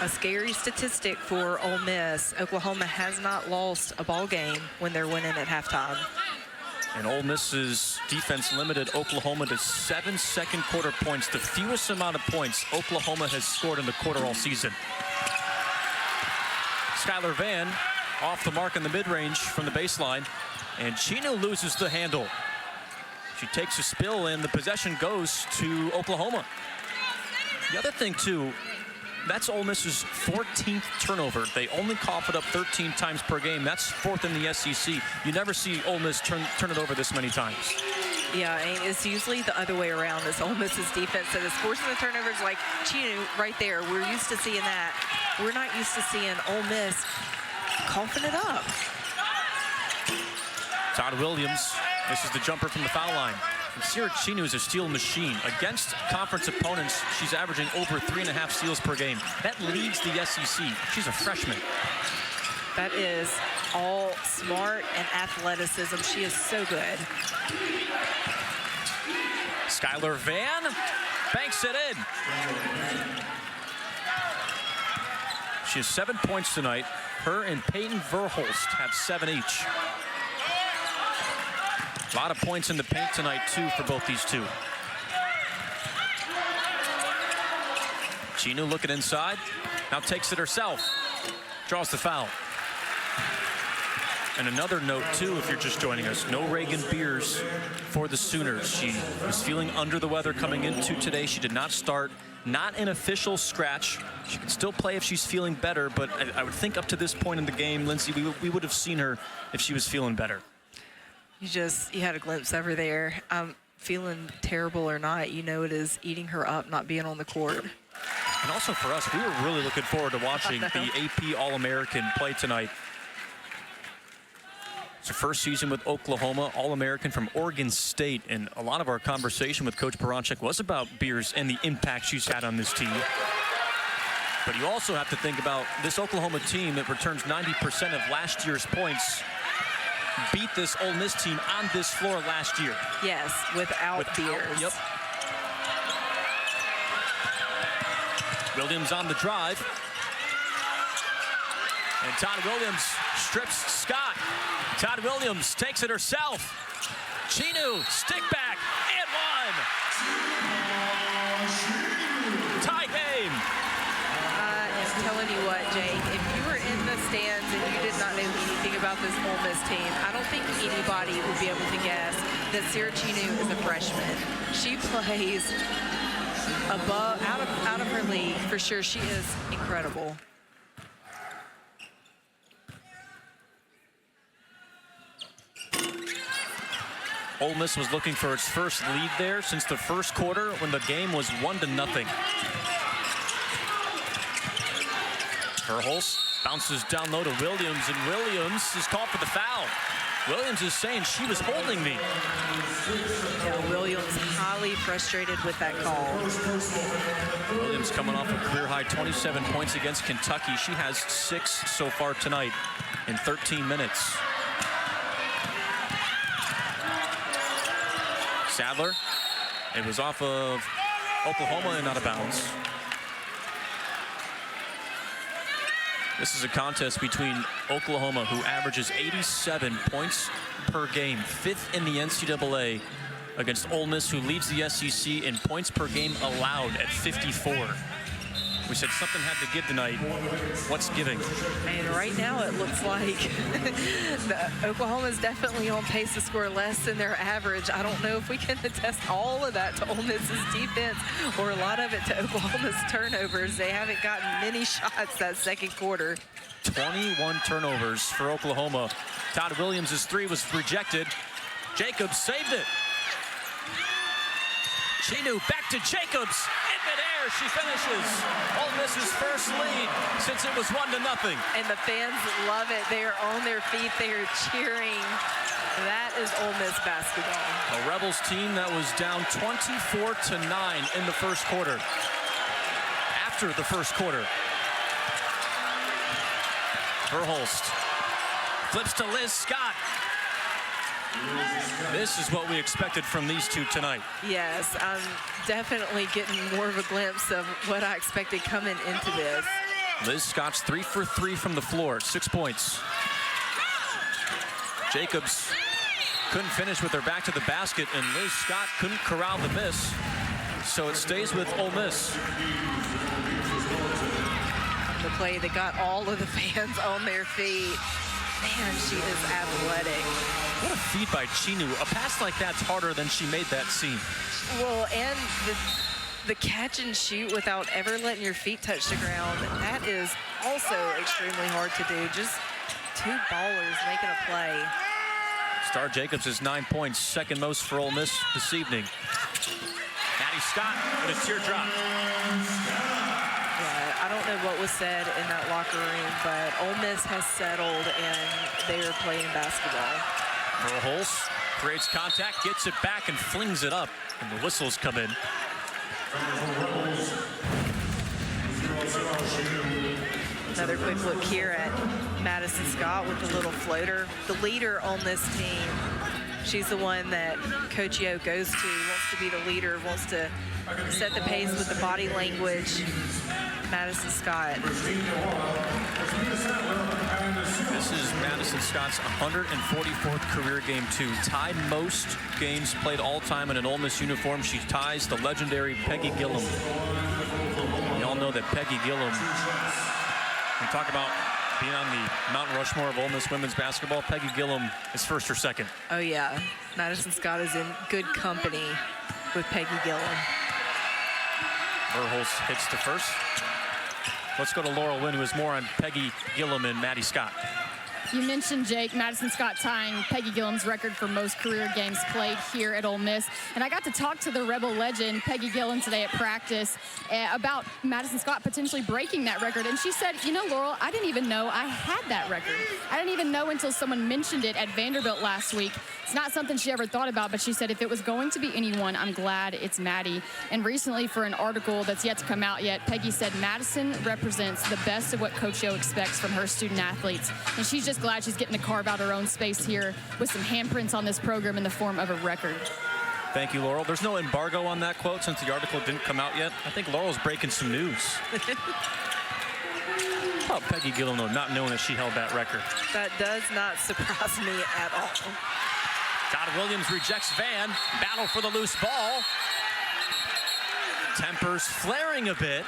Speaker 2: A scary statistic for Ole Miss. Oklahoma has not lost a ball game when they're winning at halftime.
Speaker 1: And Ole Miss's defense limited Oklahoma to 7 second quarter points, the fewest amount of points Oklahoma has scored in the quarter all season. Skylar Vann off the mark in the mid-range from the baseline. And Chino loses the handle. She takes a spill, and the possession goes to Oklahoma. The other thing, too, that's Ole Miss's 14th turnover. They only cough it up 13 times per game. That's 4th in the SEC. You never see Ole Miss turn it over this many times.
Speaker 2: Yeah, and it's usually the other way around. It's Ole Miss's defense that is forcing the turnovers, like Chino right there. We're used to seeing that. We're not used to seeing Ole Miss coughing it up.
Speaker 1: Todd Williams, this is the jumper from the foul line. And Sierra Chino is a steal machine. Against conference opponents, she's averaging over 3.5 steals per game. That leads the SEC. She's a freshman.
Speaker 2: That is all smart and athleticism. She is so good.
Speaker 1: Skylar Vann banks it in. She has 7 points tonight. Her and Peyton Verhulst have 7 each. A lot of points in the paint tonight, too, for both these two. Chino looking inside. Now takes it herself. Draws the foul. And another note, too, if you're just joining us, no Reagan Beers for the Sooners. She was feeling under the weather coming into today. She did not start. Not an official scratch. She can still play if she's feeling better, but I would think up to this point in the game, Lindsay, we would have seen her if she was feeling better.
Speaker 2: You had a glimpse of her there. Feeling terrible or not, you know it is eating her up not being on the court.
Speaker 1: And also for us, we were really looking forward to watching the AP All-American play tonight. It's her first season with Oklahoma, All-American from Oregon State, and a lot of our conversation with Coach Baranczyk was about Beers and the impact she's had on this team. But you also have to think about this Oklahoma team that returns 90% of last year's points. Beat this Ole Miss team on this floor last year.
Speaker 2: Yes, without Beers.
Speaker 1: Yep. Williams on the drive. And Todd Williams strips Scott. Todd Williams takes it herself. Chino, stick back, and one. Tie game.
Speaker 2: I'm telling you what, Jake, if you were in the stands and you did not know anything about this Ole Miss team, I don't think anybody would be able to guess that Sierra Chino is a freshman. She plays above, out of her league for sure. She is incredible.
Speaker 1: Ole Miss was looking for its first lead there since the first quarter when the game was 1-0. Verhulst bounces down low to Williams, and Williams is called for the foul. Williams is saying she was holding me.
Speaker 2: Yeah, Williams highly frustrated with that call.
Speaker 1: Williams coming off a career-high 27 points against Kentucky. She has 6 so far tonight in 13 minutes. Sadler. It was off of Oklahoma and out of bounds. This is a contest between Oklahoma, who averages 87 points per game, 5th in the NCAA, against Ole Miss, who leads the SEC in points per game allowed at 54. We said something had to give tonight. What's giving?
Speaker 2: And right now it looks like Oklahoma's definitely on pace to score less than their average. I don't know if we can attest all of that to Ole Miss's defense or a lot of it to Oklahoma's turnovers. They haven't gotten many shots that second quarter.
Speaker 1: 21 turnovers for Oklahoma. Todd Williams' three was rejected. Jacobs saved it. Chinu back to Jacobs. In midair, she finishes. Ole Miss's first lead since it was 1-0.
Speaker 2: And the fans love it. They are on their feet. They are cheering. That is Ole Miss basketball.
Speaker 1: A Rebels team that was down 24-9 in the first quarter. After the first quarter. Verhulst flips to Liz Scott. This is what we expected from these two tonight.
Speaker 2: Yes, I'm definitely getting more of a glimpse of what I expected coming into this.
Speaker 1: Liz Scott's 3 for 3 from the floor, 6 points. Jacobs couldn't finish with her back to the basket, and Liz Scott couldn't corral the miss. So it stays with Ole Miss.
Speaker 2: The play that got all of the fans on their feet. Man, she is athletic.
Speaker 1: What a feed by Chinu. A pass like that's harder than she made that seem.
Speaker 2: Well, and the catch and shoot without ever letting your feet touch the ground, that is also extremely hard to do. Just two ballers making a play.
Speaker 1: Star Jacobs is 9 points, second most for Ole Miss this evening. Maddie Scott with a teardrop.
Speaker 2: I don't know what was said in that locker room, but Ole Miss has settled and they are playing basketball.
Speaker 1: Verhulst creates contact, gets it back, and flings it up, and the whistles come in.
Speaker 2: Another quick look here at Madison Scott with the little floater. The leader on this team. She's the one that Coach Yo goes to, wants to be the leader, wants to set the pace with the body language. Madison Scott.
Speaker 1: This is Madison Scott's 144th career game, too. Tied most games played all time in an Ole Miss uniform. She ties the legendary Peggy Gillum. We all know that Peggy Gillum, we talk about being on the Mount Rushmore of Ole Miss women's basketball. Peggy Gillum is first or second.
Speaker 2: Oh, yeah. Madison Scott is in good company with Peggy Gillum.
Speaker 1: Verhulst hits the first. Let's go to Laurel Wynn, who has more on Peggy Gillum and Maddie Scott.
Speaker 3: You mentioned, Jake, Madison Scott tying Peggy Gillum's record for most career games played here at Ole Miss. And I got to talk to the Rebel legend, Peggy Gillum, today at practice about Madison Scott potentially breaking that record. And she said, you know, Laurel, I didn't even know I had that record. I didn't even know until someone mentioned it at Vanderbilt last week. It's not something she ever thought about, but she said if it was going to be anyone, I'm glad it's Maddie. And recently, for an article that's yet to come out yet, Peggy said Madison represents the best of what Coach Yo expects from her student athletes. And she's just glad she's getting to carve out her own space here with some handprints on this program in the form of a record.
Speaker 1: Thank you, Laurel. There's no embargo on that quote since the article didn't come out yet. I think Laurel's breaking some news. How about Peggy Gillum, though, not knowing that she held that record?
Speaker 2: That does not surprise me at all.
Speaker 1: Todd Williams rejects Van. Battle for the loose ball. Tempers flaring a bit.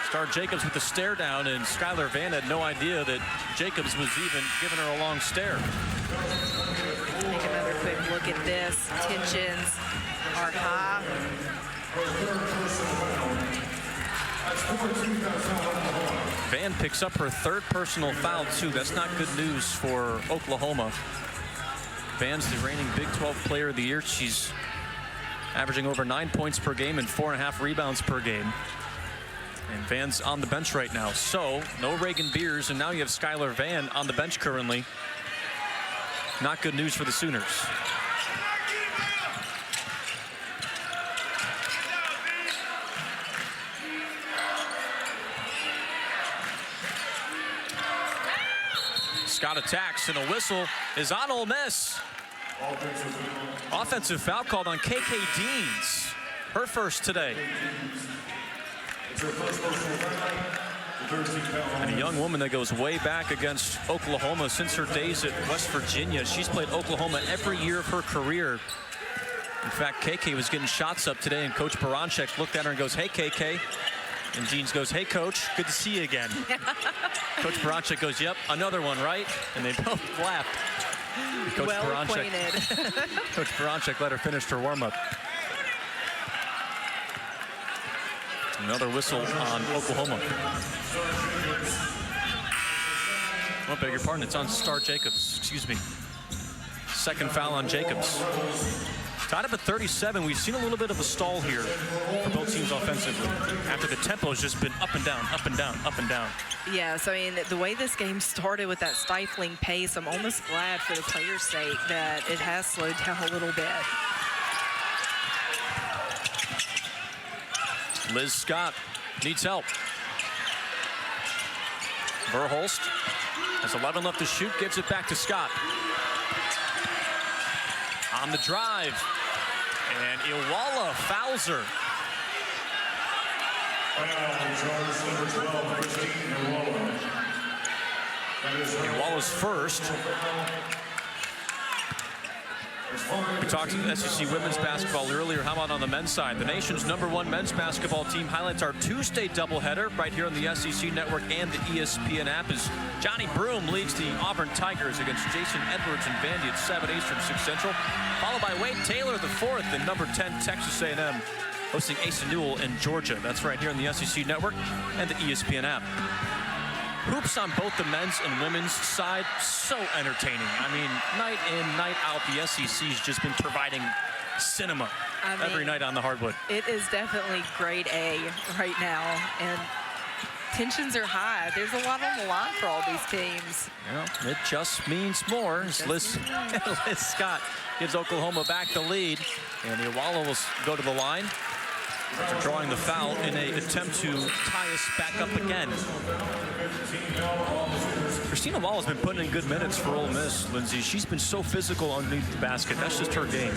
Speaker 1: Star Jacobs with the stare down, and Skylar Van had no idea that Jacobs was even giving her a long stare.
Speaker 2: Take another quick look at this. Tensions are high.
Speaker 1: Van picks up her third personal foul, too. That's not good news for Oklahoma. Van's the reigning Big 12 Player of the Year. She's averaging over 9 points per game and 4.5 rebounds per game. And Van's on the bench right now. So, no Reagan Beers, and now you have Skylar Van on the bench currently. Not good news for the Sooners. Scott attacks, and a whistle is on Ole Miss. Offensive foul called on KK Deans. Her first today. And a young woman that goes way back against Oklahoma since her days at West Virginia. She's played Oklahoma every year of her career. In fact, KK was getting shots up today, and Coach Baranchek looked at her and goes, "Hey, KK." And Deans goes, "Hey, Coach, good to see you again." Coach Baranchek goes, "Yep, another one, right?" And they both laughed. Coach
Speaker 2: Well acquainted.
Speaker 1: Coach Baranchek let her finish her warm-up. Another whistle on Oklahoma. Oh, beg your pardon, it's on Star Jacobs, excuse me. Second foul on Jacobs. Tied up at 37. We've seen a little bit of a stall here for both teams offensively after the tempo has just been up and down, up and down, up and down.
Speaker 2: Yeah, so I mean, the way this game started with that stifling pace, I'm almost glad for the players' sake that it has slowed down a little bit.
Speaker 1: Liz Scott needs help. Verhulst has 11 left to shoot, gives it back to Scott. On the drive, and Iwala fouls her. Iwala's first. We talked SEC women's basketball earlier. How about on the men's side? The nation's #1 men's basketball team highlights our Tuesday doubleheader right here on the SEC Network and the ESPN app as Johnny Broome leads the Auburn Tigers against Jason Edwards and Vandy at 7 Eastern, 6 Central, followed by Wade Taylor the 4th and #10 Texas A&M hosting Asa Newell in Georgia. That's right here on the SEC Network and the ESPN app. Hoops on both the men's and women's side, so entertaining. I mean, night in, night out, the SEC's just been providing cinema every night on the hardwood.
Speaker 2: It is definitely grade A right now, and tensions are high. There's a lot on the line for all these teams.
Speaker 1: Well, it just means more. Liz Scott gives Oklahoma back the lead, and Iwala will go to the line. After drawing the foul in an attempt to tie us back up again. Christina Wall has been putting in good minutes for Ole Miss, Lindsay. She's been so physical underneath the basket. That's just her game.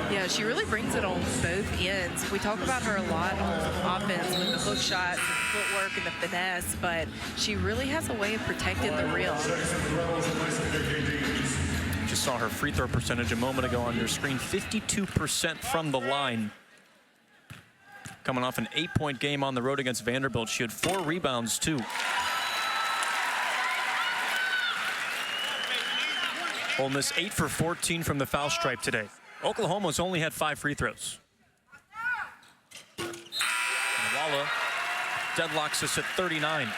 Speaker 2: Yeah, she really brings it on both ends. We talk about her a lot on offense with the hook shots, the footwork, and the finesse, but she really has a way of protecting the rim.
Speaker 1: Just saw her free throw percentage a moment ago on your screen. 52% from the line. Coming off an 8-point game on the road against Vanderbilt. She had 4 rebounds, too. Ole Miss 8 for 14 from the foul stripe today. Oklahoma's only had 5 free throws. Iwala deadlocks us at 39.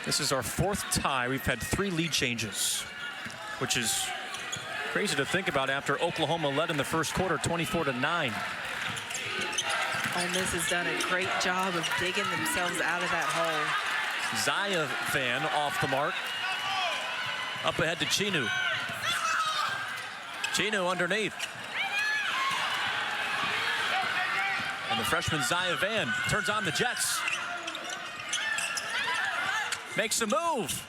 Speaker 1: This is our 4th tie. We've had 3 lead changes, which is crazy to think about after Oklahoma led in the first quarter 24-9.
Speaker 2: Ole Miss has done a great job of digging themselves out of that hole.
Speaker 1: Zaya Van off the mark. Up ahead to Chinu. Chinu underneath. And the freshman Zaya Van turns on the Jets. Makes a move.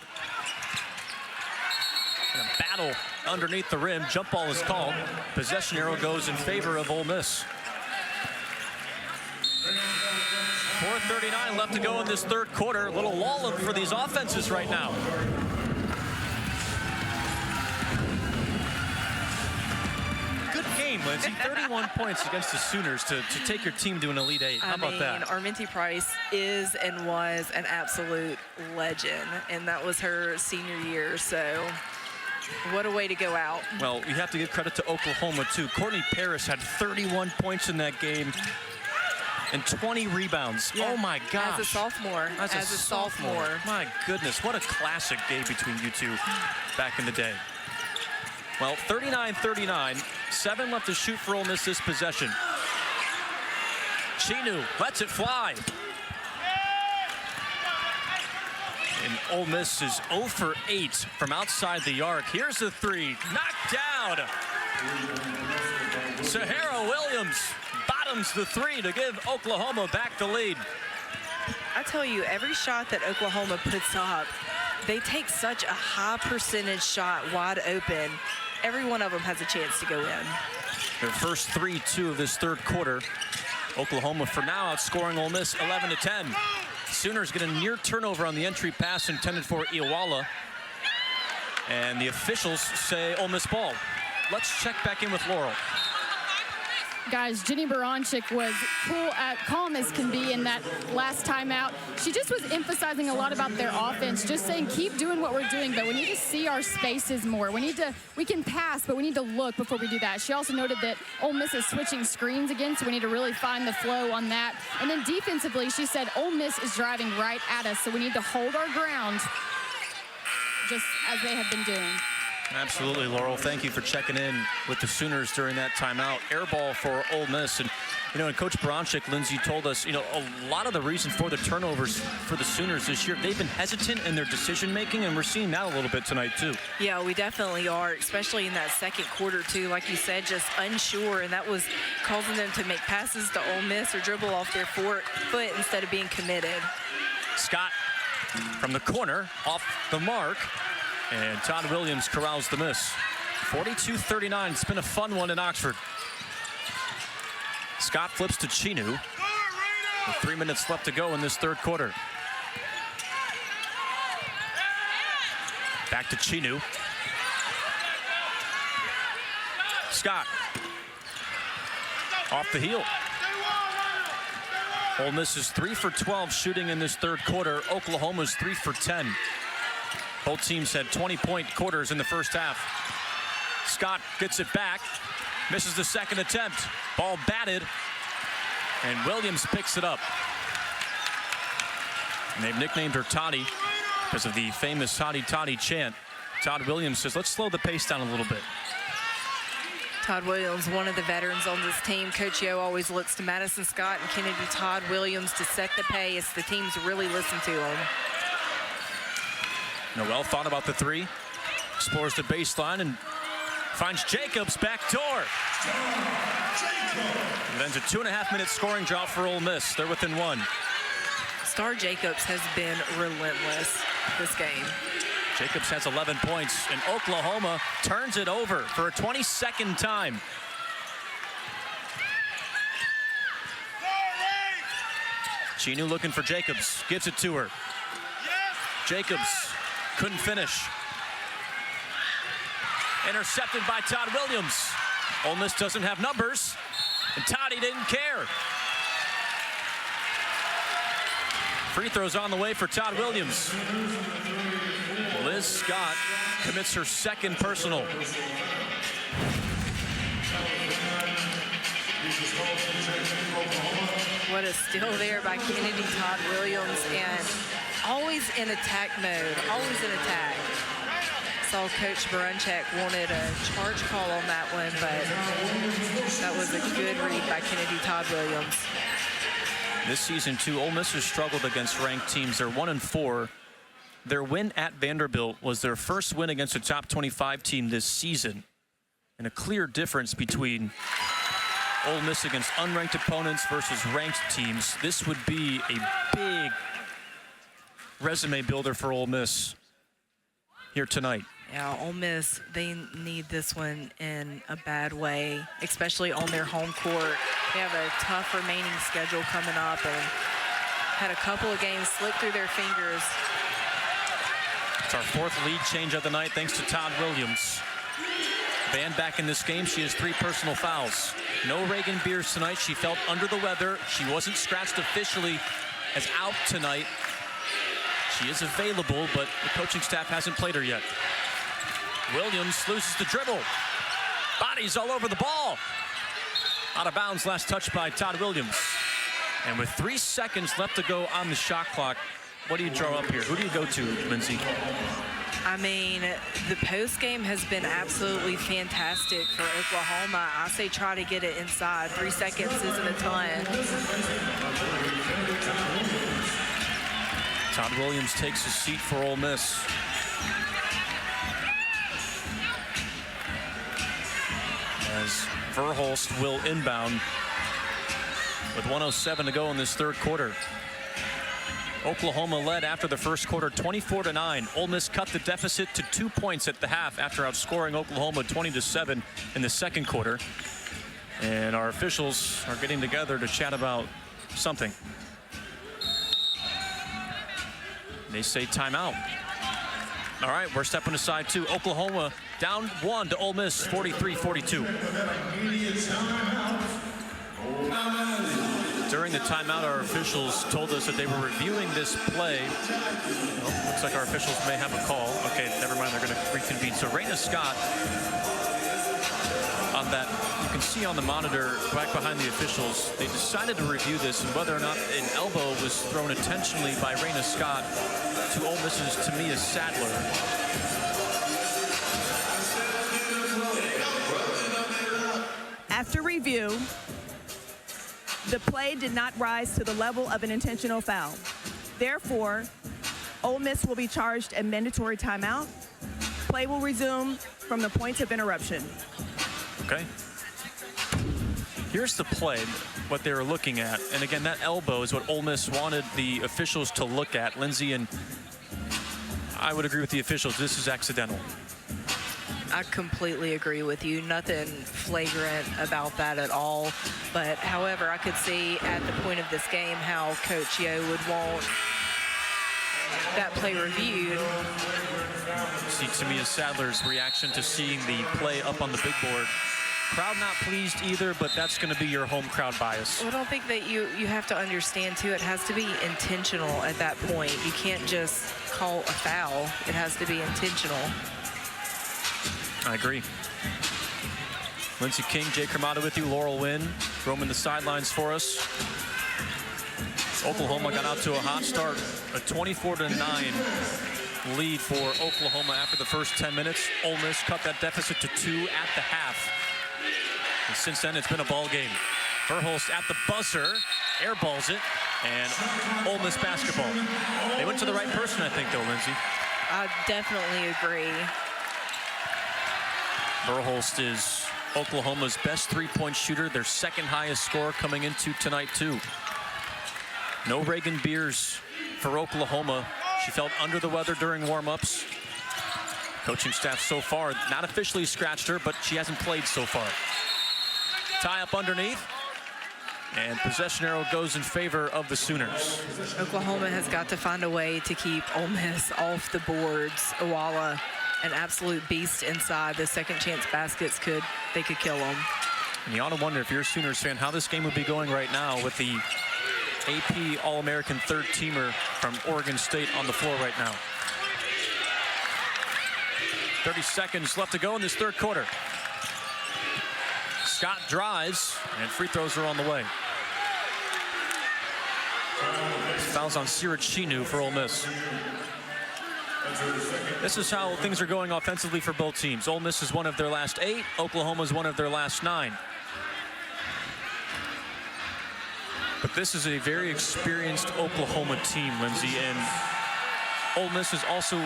Speaker 1: And a battle underneath the rim. Jump ball is called. Possession arrow goes in favor of Ole Miss. 4:39 left to go in this third quarter. A little lull for these offenses right now. Good game, Lindsay. 31 points against the Sooners to take your team to an Elite Eight. How about that?
Speaker 2: Arminty Price is and was an absolute legend, and that was her senior year, so what a way to go out.
Speaker 1: Well, you have to give credit to Oklahoma, too. Courtney Paris had 31 points in that game and 20 rebounds. Yeah. Oh, my gosh.
Speaker 2: As a sophomore. As a sophomore.
Speaker 1: My goodness, what a classic game between you two back in the day. Well, 39-39, 7 left to shoot for Ole Miss this possession. Chinu lets it fly. And Ole Miss is 0 for 8 from outside the arc. Here's the 3, knocked down. Sahara Williams bottoms the 3 to give Oklahoma back the lead.
Speaker 2: I tell you, every shot that Oklahoma puts up, they take such a high percentage shot wide open. Every one of them has a chance to go in.
Speaker 1: Their first 3-2 of this third quarter. Oklahoma for now outscoring Ole Miss 11-10. Sooners get a near turnover on the entry pass intended for Iwala. And the officials say Ole Miss ball. Let's check back in with Laurel.
Speaker 3: Guys, Jenny Baranczyk was calm as can be in that last timeout. She just was emphasizing a lot about their offense, just saying keep doing what we're doing, but we need to see our spaces more. We can pass, but we need to look before we do that. She also noted that Ole Miss is switching screens again, so we need to really find the flow on that. And then defensively, she said Ole Miss is driving right at us, so we need to hold our ground just as they have been doing.
Speaker 1: Absolutely, Laurel. Thank you for checking in with the Sooners during that timeout. Air ball for Ole Miss. And, and Coach Baranczyk, Lindsay, told us, a lot of the reason for the turnovers for the Sooners this year, they've been hesitant in their decision-making, and we're seeing that a little bit tonight, too.
Speaker 2: Yeah, we definitely are, especially in that second quarter, too. Like you said, just unsure, and that was causing them to make passes to Ole Miss or dribble off their foot instead of being committed.
Speaker 1: Scott from the corner, off the mark. And Todd Williams corrals the miss. 42-39. It's been a fun one in Oxford. Scott flips to Chinu. With 3 minutes left to go in this third quarter. Back to Chinu. Scott. Off the heel. Ole Miss is 3 for 12 shooting in this third quarter. Oklahoma's 3 for 10. Both teams had 20-point quarters in the first half. Scott gets it back, misses the second attempt. Ball batted, and Williams picks it up. And they've nicknamed her Toddy because of the famous Toddy Toddy chant. Todd Williams says, let's slow the pace down a little bit.
Speaker 2: Todd Williams, one of the veterans on this team. Coach Yo always looks to Madison Scott and Kennedy Todd Williams to set the pace. The teams really listen to him.
Speaker 1: Noel thought about the three, explores the baseline and finds Jacobs back door. And ends a 2.5-minute scoring drought for Ole Miss. They're within one.
Speaker 2: Star Jacobs has been relentless this game.
Speaker 1: Jacobs has 11 points, and Oklahoma turns it over for a 22nd time. Chinu looking for Jacobs, gives it to her. Jacobs couldn't finish. Intercepted by Todd Williams. Ole Miss doesn't have numbers, and Toddy didn't care. Free throws on the way for Todd Williams. Liz Scott commits her second personal.
Speaker 2: What a steal there by Kennedy Todd Williams, and always in attack mode, always in attack. Saw Coach Baranczyk wanted a charge call on that one, but that was a good read by Kennedy Todd Williams.
Speaker 1: This season, too, Ole Miss has struggled against ranked teams. They're 1-4. Their win at Vanderbilt was their first win against a top 25 team this season. And a clear difference between Ole Miss against unranked opponents versus ranked teams. This would be a big resume builder for Ole Miss here tonight.
Speaker 2: Yeah, Ole Miss, they need this one in a bad way, especially on their home court. They have a tough remaining schedule coming up and had a couple of games slip through their fingers.
Speaker 1: It's our fourth lead change of the night thanks to Todd Williams. Van back in this game. She has 3 personal fouls. No Reagan Beers tonight. She felt under the weather. She wasn't scratched officially as out tonight. She is available, but the coaching staff hasn't played her yet. Williams loses the dribble. Bodies all over the ball. Out of bounds, last touch by Todd Williams. And with 3 seconds left to go on the shot clock, what do you draw up here? Who do you go to, Lindsay?
Speaker 2: I mean, the post game has been absolutely fantastic for Oklahoma. I say try to get it inside. 3 seconds isn't a ton.
Speaker 1: Todd Williams takes a seat for Ole Miss. As Verhulst will inbound with 1:07 to go in this third quarter. Oklahoma led after the first quarter 24-9. Ole Miss cut the deficit to 2 points at the half after outscoring Oklahoma 20-7 in the second quarter. And our officials are getting together to chat about something. They say timeout. All right, we're stepping aside too. Oklahoma down 1 to Ole Miss, 43-42. During the timeout, our officials told us that they were reviewing this play. Well, looks like our officials may have a call. Okay, never mind, they're going to reconvene. So Raina Scott on that, you can see on the monitor right behind the officials, they decided to review this and whether or not an elbow was thrown intentionally by Raina Scott to Ole Miss's Tamia Sadler.
Speaker 4: After review, the play did not rise to the level of an intentional foul. Therefore, Ole Miss will be charged a mandatory timeout. Play will resume from the point of interruption.
Speaker 1: Okay. Here's the play, what they were looking at. And again, that elbow is what Ole Miss wanted the officials to look at. Lindsay, and I would agree with the officials. This is accidental.
Speaker 2: I completely agree with you. Nothing flagrant about that at all. But however, I could see at the point of this game how Coach Yo would want that play reviewed.
Speaker 1: See Tamia Sadler's reaction to seeing the play up on the big board. Crowd not pleased either, but that's going to be your home crowd bias.
Speaker 2: Well, I don't think that you have to understand, too, it has to be intentional at that point. You can't just call a foul. It has to be intentional.
Speaker 1: I agree. Lindsey King, Jay Kermata with you, Laurel Wynn roaming the sidelines for us. Oklahoma got out to a hot start, a 24-9 lead for Oklahoma after the first 10 minutes. Ole Miss cut that deficit to 2 at the half. And since then, it's been a ball game. Verhulst at the buzzer, airballs it, and Ole Miss basketball. They went to the right person, I think, though, Lindsay.
Speaker 2: I definitely agree.
Speaker 1: Verhulst is Oklahoma's best three-point shooter, their second highest scorer coming into tonight, too. No Reagan Beers for Oklahoma. She felt under the weather during warm-ups. Coaching staff so far not officially scratched her, but she hasn't played so far. Tie up underneath, and possession arrow goes in favor of the Sooners.
Speaker 2: Oklahoma has got to find a way to keep Ole Miss off the boards. Awala, an absolute beast inside. The second chance baskets could kill them.
Speaker 1: And you ought to wonder, if you're a Sooners fan, how this game would be going right now with the AP All-American third-teamer from Oregon State on the floor right now. 30 seconds left to go in this third quarter. Scott drives, and free throws are on the way. Fouls on Siraj Shinu for Ole Miss. This is how things are going offensively for both teams. Ole Miss is one of their last 8. Oklahoma's one of their last 9. But this is a very experienced Oklahoma team, Lindsay, and Ole Miss is also,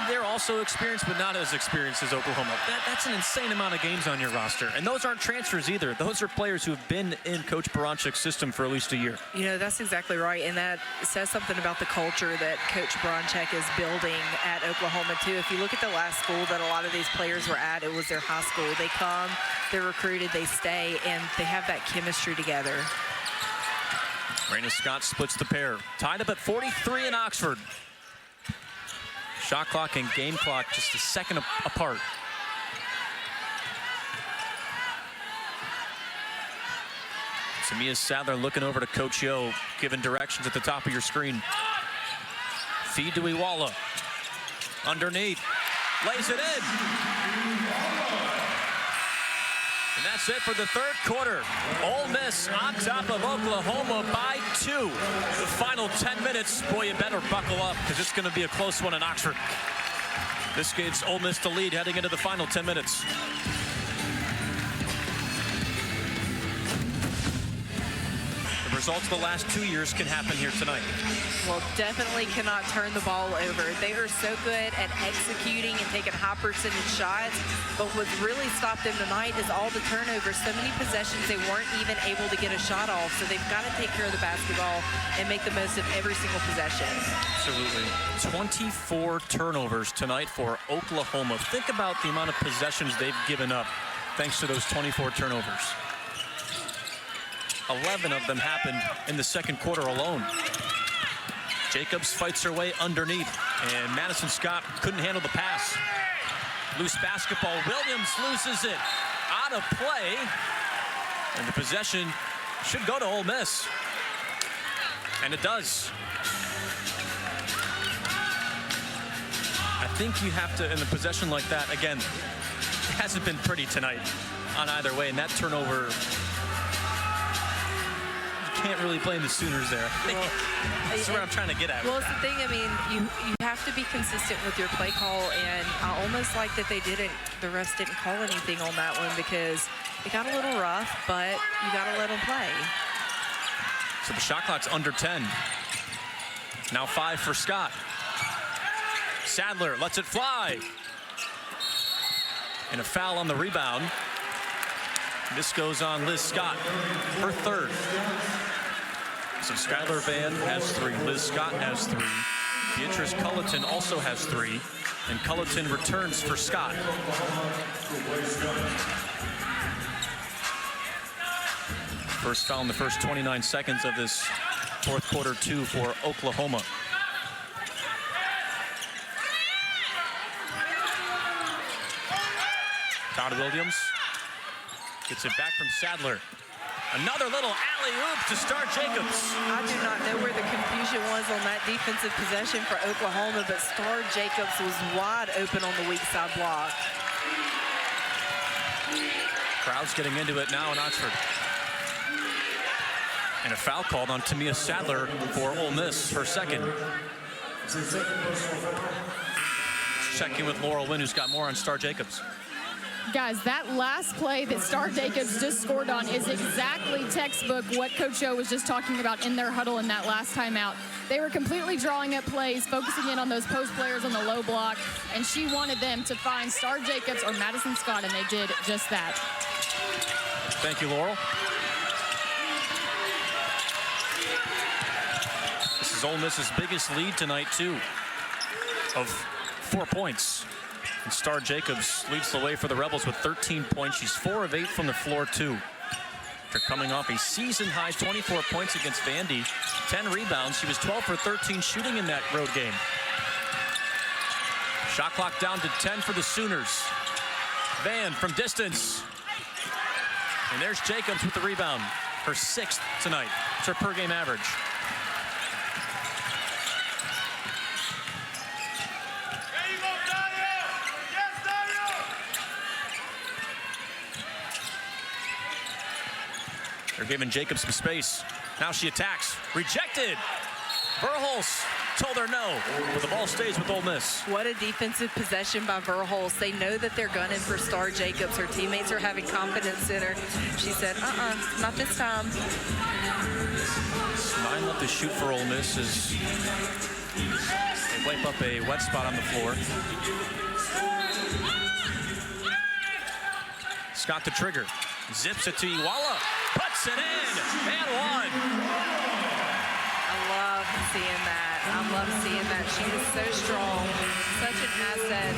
Speaker 1: they're also experienced, but not as experienced as Oklahoma. That's an insane amount of games on your roster. And those aren't transfers either. Those are players who have been in Coach Baranchik's system for at least a year.
Speaker 2: You know, that's exactly right. And that says something about the culture that Coach Baranchik is building at Oklahoma, too. If you look at the last school that a lot of these players were at, it was their high school. They come, they're recruited, they stay, and they have that chemistry together.
Speaker 1: Raina Scott splits the pair. Tied up at 43 in Oxford. Shot clock and game clock just a second apart. Tamia Sadler looking over to Coach Yo, giving directions at the top of your screen. Feed to Iwala. Underneath. Lays it in. And that's it for the third quarter. Ole Miss on top of Oklahoma by 2. The final 10 minutes, boy, you better buckle up because it's going to be a close one in Oxford. This gives Ole Miss the lead heading into the final 10 minutes. The results of the last 2 years can happen here tonight.
Speaker 2: Well, definitely cannot turn the ball over. They are so good at executing and taking high percentage shots, but what really stopped them tonight is all the turnovers. So many possessions they weren't even able to get a shot off, so they've got to take care of the basketball and make the most of every single possession.
Speaker 1: Absolutely. 24 turnovers tonight for Oklahoma. Think about the amount of possessions they've given up thanks to those 24 turnovers. 11 of them happened in the second quarter alone. Jacobs fights her way underneath, and Madison Scott couldn't handle the pass. Loose basketball. Williams loses it. Out of play. And the possession should go to Ole Miss. And it does. I think you have to, in a possession like that, again, it hasn't been pretty tonight on either way, and that turnover, you can't really blame the Sooners there.
Speaker 2: Well,
Speaker 1: that's where I'm trying to get at.
Speaker 2: Well, it's the thing, I mean, you have to be consistent with your play call, and I almost like that the refs didn't call anything on that one because it got a little rough, but you got to let them play.
Speaker 1: So the shot clock's under 10. Now 5 for Scott. Sadler lets it fly. And a foul on the rebound. This goes on Liz Scott, her third. So Skylar Vann has 3, Liz Scott has 3. Beatrice Culleton also has 3, and Culleton returns for Scott. First foul in the first 29 seconds of this fourth quarter, 2 for Oklahoma. Todd Williams gets it back from Sadler. Another little alley-oop to Star Jacobs.
Speaker 2: I do not know where the confusion was on that defensive possession for Oklahoma, but Star Jacobs was wide open on the weak side block.
Speaker 1: Crowd's getting into it now in Oxford. And a foul called on Tamia Sadler for Ole Miss, her second. Checking with Laurel Wynn, who's got more on Star Jacobs.
Speaker 3: Guys, that last play that Star Jacobs just scored on is exactly textbook what Coach O was just talking about in their huddle in that last timeout. They were completely drawing up plays, focusing in on those post players on the low block, and she wanted them to find Star Jacobs or Madison Scott, and they did just that.
Speaker 1: Thank you, Laurel. This is Ole Miss's biggest lead tonight, too, of 4 points. And Star Jacobs leads the way for the Rebels with 13 points. She's 4 of 8 from the floor, too. After coming off a season-high 24 points against Vandy, 10 rebounds. She was 12 for 13 shooting in that road game. Shot clock down to 10 for the Sooners. Vann from distance. And there's Jacobs with the rebound. Her 6th tonight. It's her per-game average. They're giving Jacobs some space. Now she attacks. Rejected. Verhulst told her no, but the ball stays with Ole Miss.
Speaker 2: What a defensive possession by Verhulst. They know that they're gunning for Star Jacobs. Her teammates are having confidence in her. She said, not this time.
Speaker 1: 9 left to shoot for Ole Miss as they wipe up a wet spot on the floor. Scott to trigger. Zips it to Iguala. Puts it in. And 1.
Speaker 2: I love seeing that. I love seeing that. She is so strong, such an asset.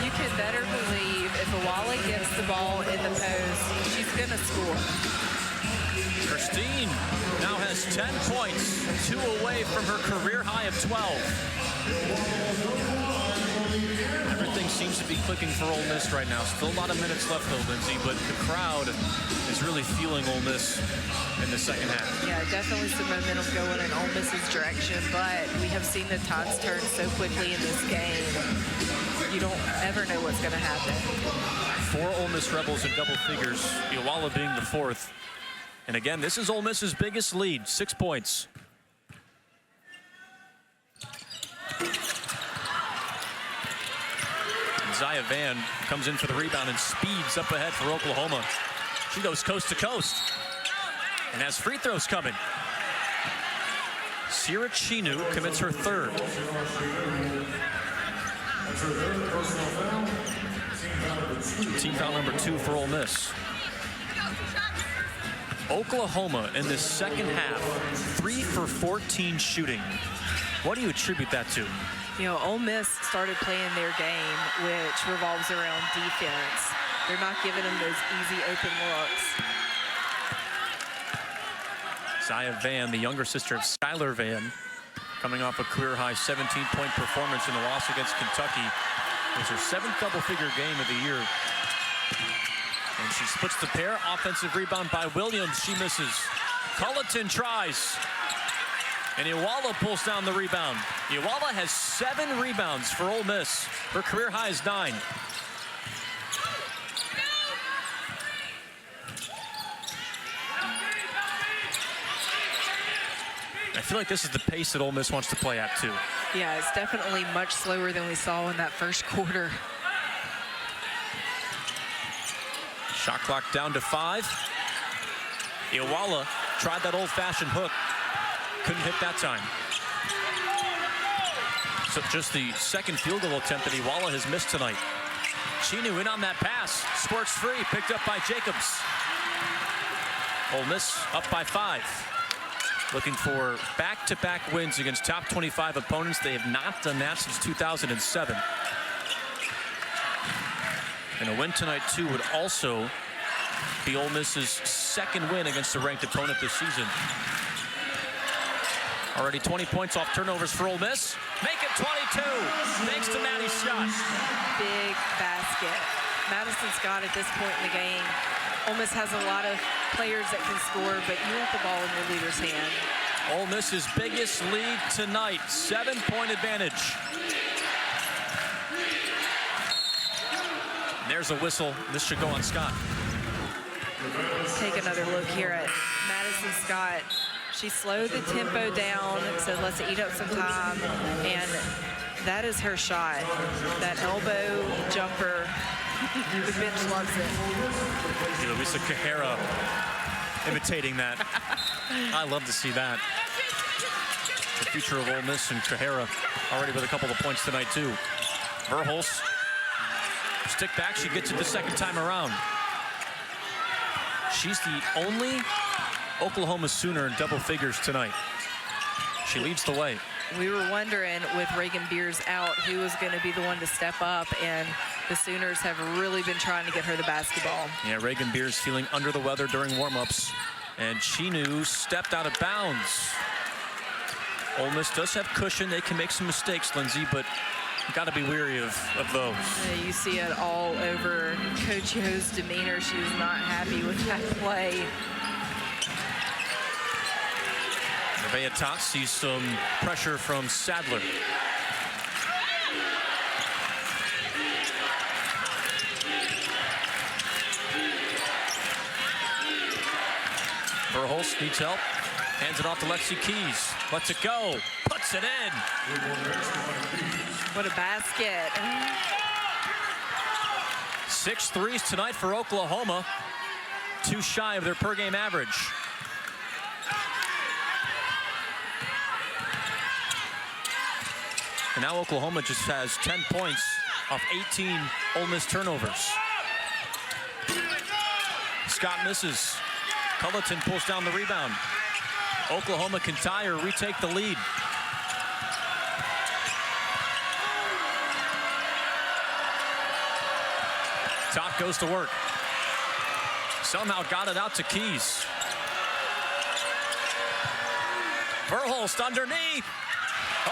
Speaker 2: You can better believe if Iguala gets the ball in the post, she's going to score.
Speaker 1: Christine now has 10 points, 2 away from her career high of 12. Everything seems to be clicking for Ole Miss right now. Still a lot of minutes left, though, Lindsay, but the crowd is really feeling Ole Miss in the second half.
Speaker 2: Yeah, definitely some momentum going in Ole Miss's direction, but we have seen the tides turn so quickly in this game. You don't ever know what's going to happen.
Speaker 1: 4 Ole Miss Rebels in double figures, Iguala being the 4th. And again, this is Ole Miss's biggest lead, 6 points. Zaya Vann comes in for the rebound and speeds up ahead for Oklahoma. She goes coast to coast and has free throws coming. Sierra Chinu commits her third. Team foul number 2 for Ole Miss. Oklahoma in the second half, 3 for 14 shooting. What do you attribute that to?
Speaker 2: You know, Ole Miss started playing their game, which revolves around defense. They're not giving them those easy open looks.
Speaker 1: Zaya Van, the younger sister of Skylar Van, coming off a career-high 17-point performance in the loss against Kentucky. It was her 7th double-figure game of the year. And she splits the pair. Offensive rebound by Williams. She misses. Culleton tries. And Iwala pulls down the rebound. Iwala has 7 rebounds for Ole Miss. Her career high is 9. I feel like this is the pace that Ole Miss wants to play at, too.
Speaker 2: Yeah, it's definitely much slower than we saw in that first quarter.
Speaker 1: Shot clock down to 5. Iwala tried that old-fashioned hook. Couldn't hit that time. So just the second field goal attempt that Iwala has missed tonight. Chinu in on that pass. Squirts free, picked up by Jacobs. Ole Miss up by 5. Looking for back-to-back wins against top 25 opponents. They have not done that since 2007. And a win tonight, too, would also be Ole Miss's second win against a ranked opponent this season. Already 20 points off turnovers for Ole Miss. Make it 22, thanks to Maddie Scott.
Speaker 2: Big basket. Madison Scott at this point in the game. Ole Miss has a lot of players that can score, but you want the ball in your leader's hand.
Speaker 1: Ole Miss's biggest lead tonight, 7-point advantage. And there's a whistle. This should go on Scott.
Speaker 2: Take another look here at Madison Scott. She slowed the tempo down, so let's eat up some time, and that is her shot. That elbow jumper. The bench loves it.
Speaker 1: Luisa Cajera imitating that. I love to see that. The future of Ole Miss and Cajera already with a couple of points tonight, too. Verhulst, stick back. She gets it the second time around. She's the only Oklahoma Sooner in double figures tonight. She leads the way.
Speaker 2: We were wondering, with Reagan Beers out, who was going to be the one to step up, and the Sooners have really been trying to get her the basketball.
Speaker 1: Yeah, Reagan Beers feeling under the weather during warmups, and Chinu stepped out of bounds. Ole Miss does have cushion. They can make some mistakes, Lindsay, but you got to be weary of those.
Speaker 2: You see it all over Coach Yo's demeanor. She was not happy with that play.
Speaker 1: Nevaeh Tot sees some pressure from Sadler. Verhulst needs help. Hands it off to Lexi Keys. Lets it go. Puts it in.
Speaker 2: What a basket.
Speaker 1: 6 threes tonight for Oklahoma. 2 shy of their per-game average. And now Oklahoma just has 10 points off 18 Ole Miss turnovers. Scott misses. Culleton pulls down the rebound. Oklahoma can tie or retake the lead. Tot goes to work. Somehow got it out to Keys. Verhulst underneath.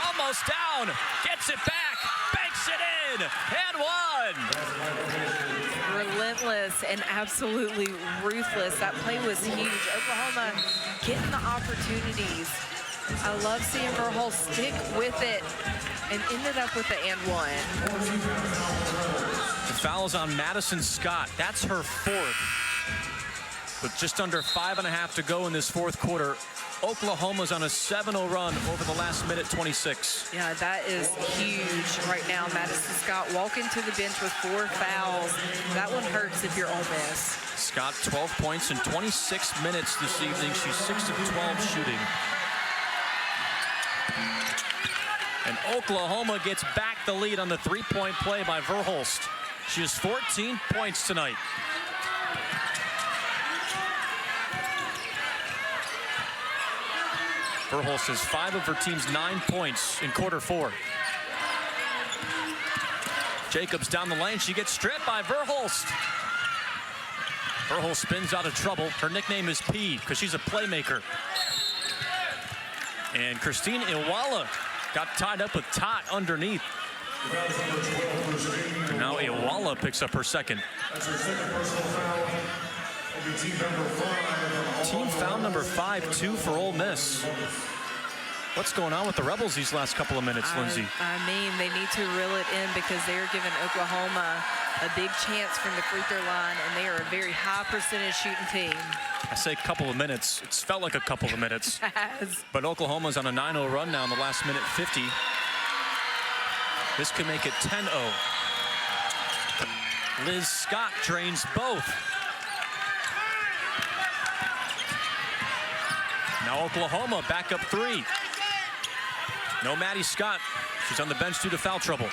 Speaker 1: Almost down. Gets it back. Banks it in. And 1.
Speaker 2: Relentless and absolutely ruthless. That play was huge. Oklahoma getting the opportunities. I love seeing Verhulst stick with it and ended up with the and 1.
Speaker 1: The foul is on Madison Scott. That's her 4th. With just under 5.5 to go in this 4th quarter, Oklahoma's on a 7-0 run over the last minute 26.
Speaker 2: Yeah, that is huge right now. Madison Scott walking to the bench with 4 fouls. That one hurts if you're Ole Miss.
Speaker 1: Scott, 12 points in 26 minutes this evening. She's 6 of 12 shooting. And Oklahoma gets back the lead on the three-point play by Verhulst. She has 14 points tonight. Verhulst has 5 of her team's 9 points in quarter 4. Jacobs down the lane. She gets stripped by Verhulst. Verhulst spins out of trouble. Her nickname is P because she's a playmaker. And Christine Iwala got tied up with Tot underneath. And now Iwala picks up her second. Team foul number 5, 2 for Ole Miss. What's going on with the Rebels these last couple of minutes, Lindsay?
Speaker 2: I mean, they need to reel it in because they're giving Oklahoma a big chance from the free throw line, and they are a very high percentage shooting team.
Speaker 1: I say couple of minutes. It's felt like a couple of minutes. But Oklahoma's on a 9-0 run now in the last minute 50. This could make it 10-0. Liz Scott drains both. Now Oklahoma back up 3. No Maddie Scott. She's on the bench due to foul trouble.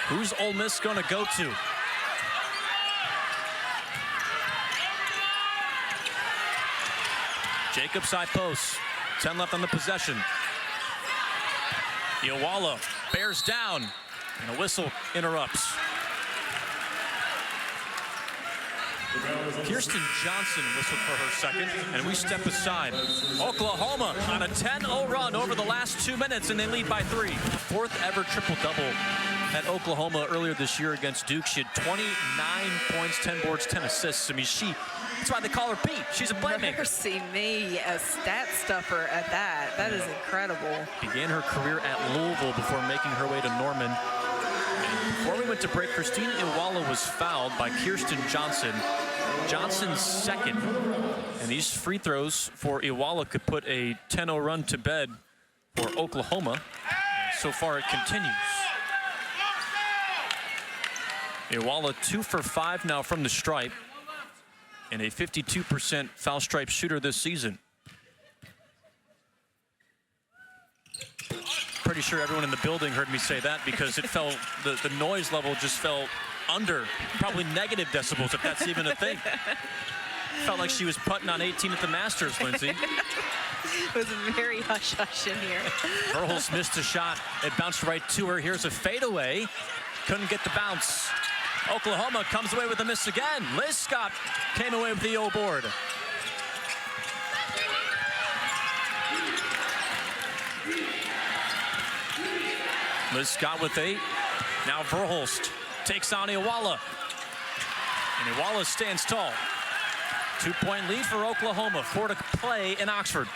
Speaker 1: Who's Ole Miss going to go to? Jacob side post. 10 left on the possession. Iwala bears down, and a whistle interrupts. Kirsten Johnson whistled for her second, and we step aside. Oklahoma on a 10-0 run over the last 2 minutes, and they lead by 3. 4th ever triple-double at Oklahoma earlier this year against Duke. She had 29 points, 10 boards, 10 assists. I mean, that's why they call her Pete. She's a playmaker.
Speaker 2: Mercy me, a stat stuffer at that. That is incredible.
Speaker 1: Began her career at Louisville before making her way to Norman. Before we went to break, Christine Iwala was fouled by Kirsten Johnson. Johnson's second. And these free throws for Iwala could put a 10-0 run to bed for Oklahoma. So far, it continues. Iwala 2 for 5 now from the stripe, and a 52% foul stripe shooter this season. Pretty sure everyone in the building heard me say that because it fell, the noise level just fell under probably negative decibels, if that's even a thing. Felt like she was putting on 18 at the Masters, Lindsay.
Speaker 2: It was very hush-hush in here.
Speaker 1: Verhulst missed a shot. It bounced right to her. Here's a fadeaway. Couldn't get the bounce. Oklahoma comes away with a miss again. Liz Scott came away with the O board. Liz Scott with 8. Now Verhulst takes on Iwala. And Iwala stands tall. 2-point lead for Oklahoma. 4 to play in Oxford.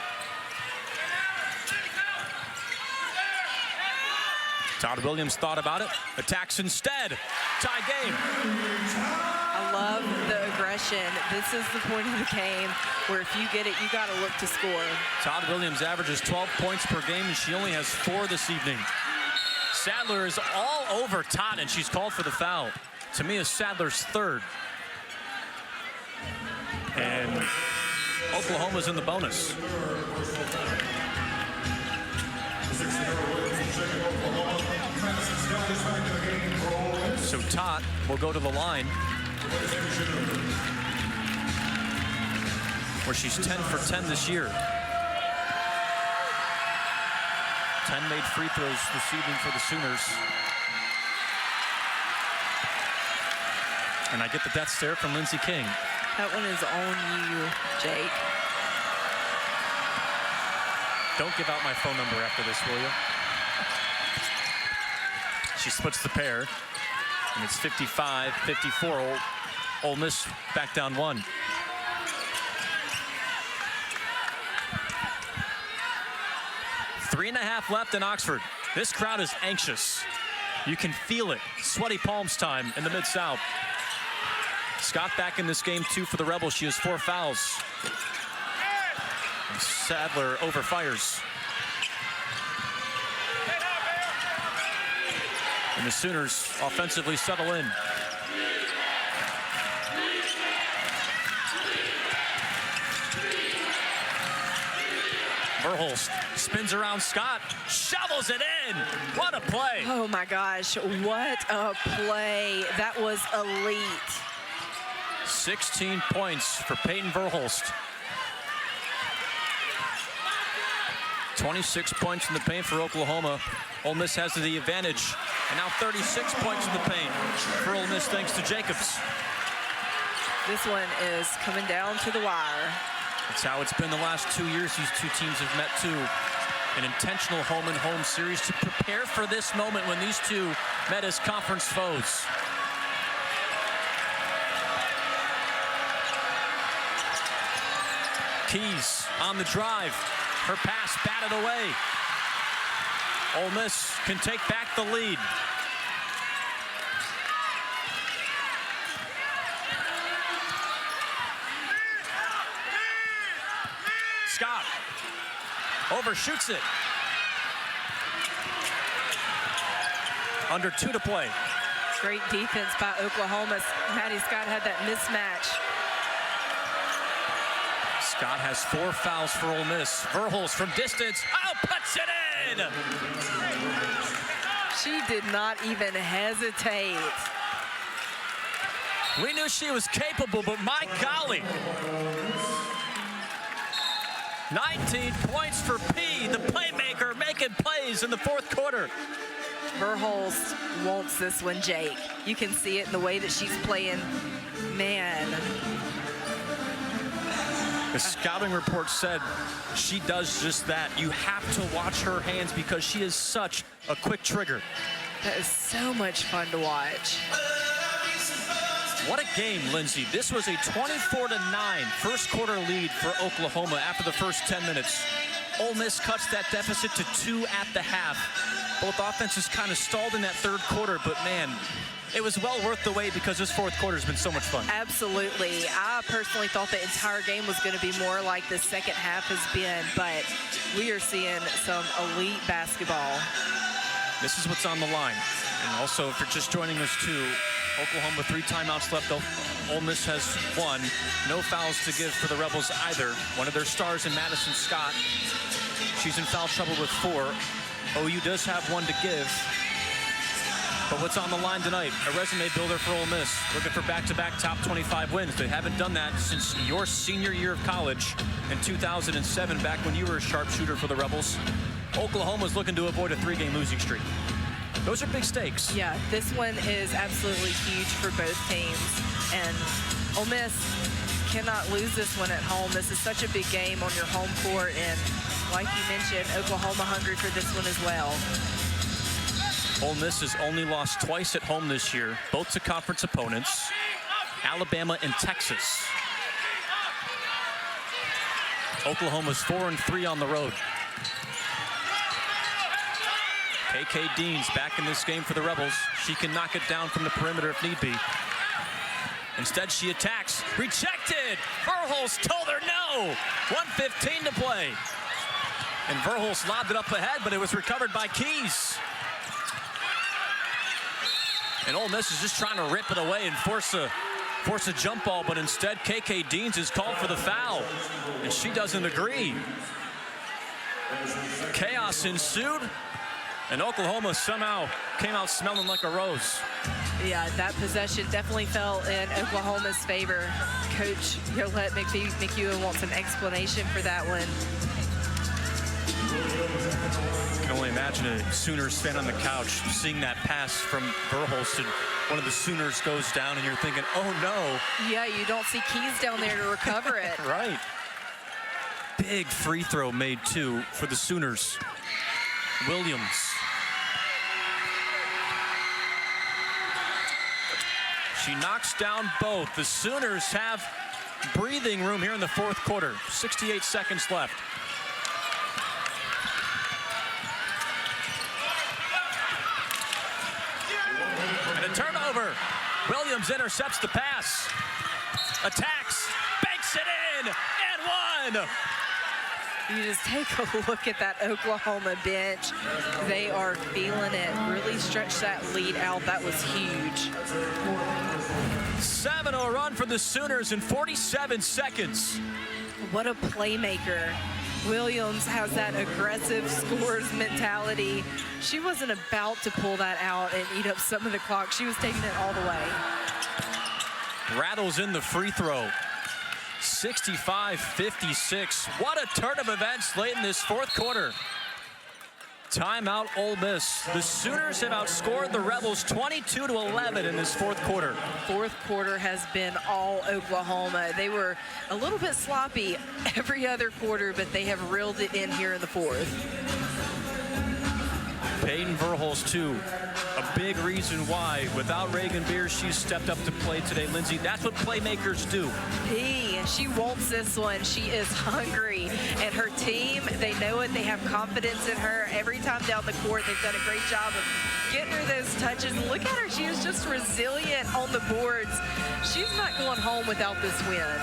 Speaker 1: Todd Williams thought about it. Attacks instead. Tie game.
Speaker 2: I love the aggression. This is the point of the game where if you get it, you got to look to score.
Speaker 1: Todd Williams averages 12 points per game, and she only has 4 this evening. Sadler is all over Todd, and she's called for the foul. To me, is Sadler's 3rd. And Oklahoma's in the bonus. So Todd will go to the line, where she's 10 for 10 this year. 10 made free throws this evening for the Sooners. And I get the death stare from Lindsey King.
Speaker 2: That one is on you, Jake.
Speaker 1: Don't give out my phone number after this, will you? She splits the pair, and it's 55-54. Ole Miss back down 1. Three and a half left in Oxford. This crowd is anxious. You can feel it. Sweaty palms time in the Mid-South. Scott back in this game, 2 for the Rebels. She has 4 fouls. And Sadler overfires. And the Sooners offensively settle in. Verhulst spins around Scott, shovels it in. What a play.
Speaker 2: Oh my gosh, what a play. That was elite.
Speaker 1: 16 points for Peyton Verhulst. 26 points in the paint for Oklahoma. Ole Miss has the advantage. And now 36 points in the paint for Ole Miss thanks to Jacobs.
Speaker 2: This one is coming down to the wire.
Speaker 1: That's how it's been the last 2 years. These two teams have met too. An intentional home-and-home series to prepare for this moment when these two met as conference foes. Keys on the drive. Her pass batted away. Ole Miss can take back the lead. Scott overshoots it. Under 2 to play.
Speaker 2: Great defense by Oklahoma. Maddie Scott had that mismatch.
Speaker 1: Scott has 4 fouls for Ole Miss. Verhulst from distance. Oh, puts it in!
Speaker 2: She did not even hesitate.
Speaker 1: We knew she was capable, but my golly. 19 points for P, the playmaker, making plays in the 4th quarter.
Speaker 2: Verhulst wants this one, Jake. You can see it in the way that she's playing. Man.
Speaker 1: The scouting report said she does just that. You have to watch her hands because she is such a quick trigger.
Speaker 2: That is so much fun to watch.
Speaker 1: What a game, Lindsay. This was a 24-9 first quarter lead for Oklahoma after the first 10 minutes. Ole Miss cuts that deficit to 2 at the half. Both offenses kind of stalled in that 3rd quarter, but man, it was well worth the wait because this 4th quarter has been so much fun.
Speaker 2: Absolutely. I personally thought the entire game was going to be more like the second half has been, but we are seeing some elite basketball.
Speaker 1: This is what's on the line. And also, if you're just joining us too, Oklahoma 3 timeouts left. Ole Miss has 1. No fouls to give for the Rebels either. One of their stars in Madison Scott. She's in foul trouble with 4. OU does have 1 to give. But what's on the line tonight? A resume builder for Ole Miss. Looking for back-to-back top 25 wins. They haven't done that since your senior year of college in 2007, back when you were a sharpshooter for the Rebels. Oklahoma's looking to avoid a 3-game losing streak. Those are big stakes.
Speaker 2: Yeah, this one is absolutely huge for both teams. And Ole Miss cannot lose this one at home. This is such a big game on your home court. And like you mentioned, Oklahoma hungry for this one as well.
Speaker 1: Ole Miss has only lost twice at home this year, both to conference opponents, Alabama and Texas. Oklahoma's 4-3 on the road. KK Dean's back in this game for the Rebels. She can knock it down from the perimeter if need be. Instead, she attacks. Rejected! Verhulst told her no! 1:15 to play. And Verhulst lobbed it up ahead, but it was recovered by Keys. And Ole Miss is just trying to rip it away and force a jump ball, but instead KK Deans is called for the foul, and she doesn't agree. Chaos ensued, and Oklahoma somehow came out smelling like a rose.
Speaker 2: Yeah, that possession definitely fell in Oklahoma's favor. Coach Yolette McEwen wants an explanation for that one.
Speaker 1: I can only imagine a Sooners fan on the couch seeing that pass from Verhulst, and one of the Sooners goes down, and you're thinking, oh no.
Speaker 2: Yeah, you don't see Keys down there to recover it.
Speaker 1: Right. Big free throw made too for the Sooners. Williams. She knocks down both. The Sooners have breathing room here in the 4th quarter. 68 seconds left. And a turnover. Williams intercepts the pass. Attacks. Banks it in. And 1.
Speaker 2: You just take a look at that Oklahoma bench. They are feeling it. Really stretch that lead out. That was huge.
Speaker 1: 7-0 run for the Sooners in 47 seconds.
Speaker 2: What a playmaker Williams has that aggressive scores mentality. She wasn't about to pull that out and eat up some of the clock. She was taking it all the way.
Speaker 1: Rattles in the free throw. 65-56. What a turn of events late in this fourth quarter. Timeout, Ole Miss. The Sooners have outscored the Rebels 22-11 in this fourth quarter.
Speaker 2: Fourth quarter has been all Oklahoma. They were a little bit sloppy every other quarter, but they have reeled it in here in the fourth.
Speaker 1: Peyton Verhulst, too. A big reason why, without Reagan Beers, she's stepped up to play today. Lindsay, that's what playmakers do.
Speaker 2: She wants this one. She is hungry. And her team, they know it. They have confidence in her. Every time down the court, they've done a great job of getting her those touches. Look at her. She is just resilient on the boards. She's not going home without this win.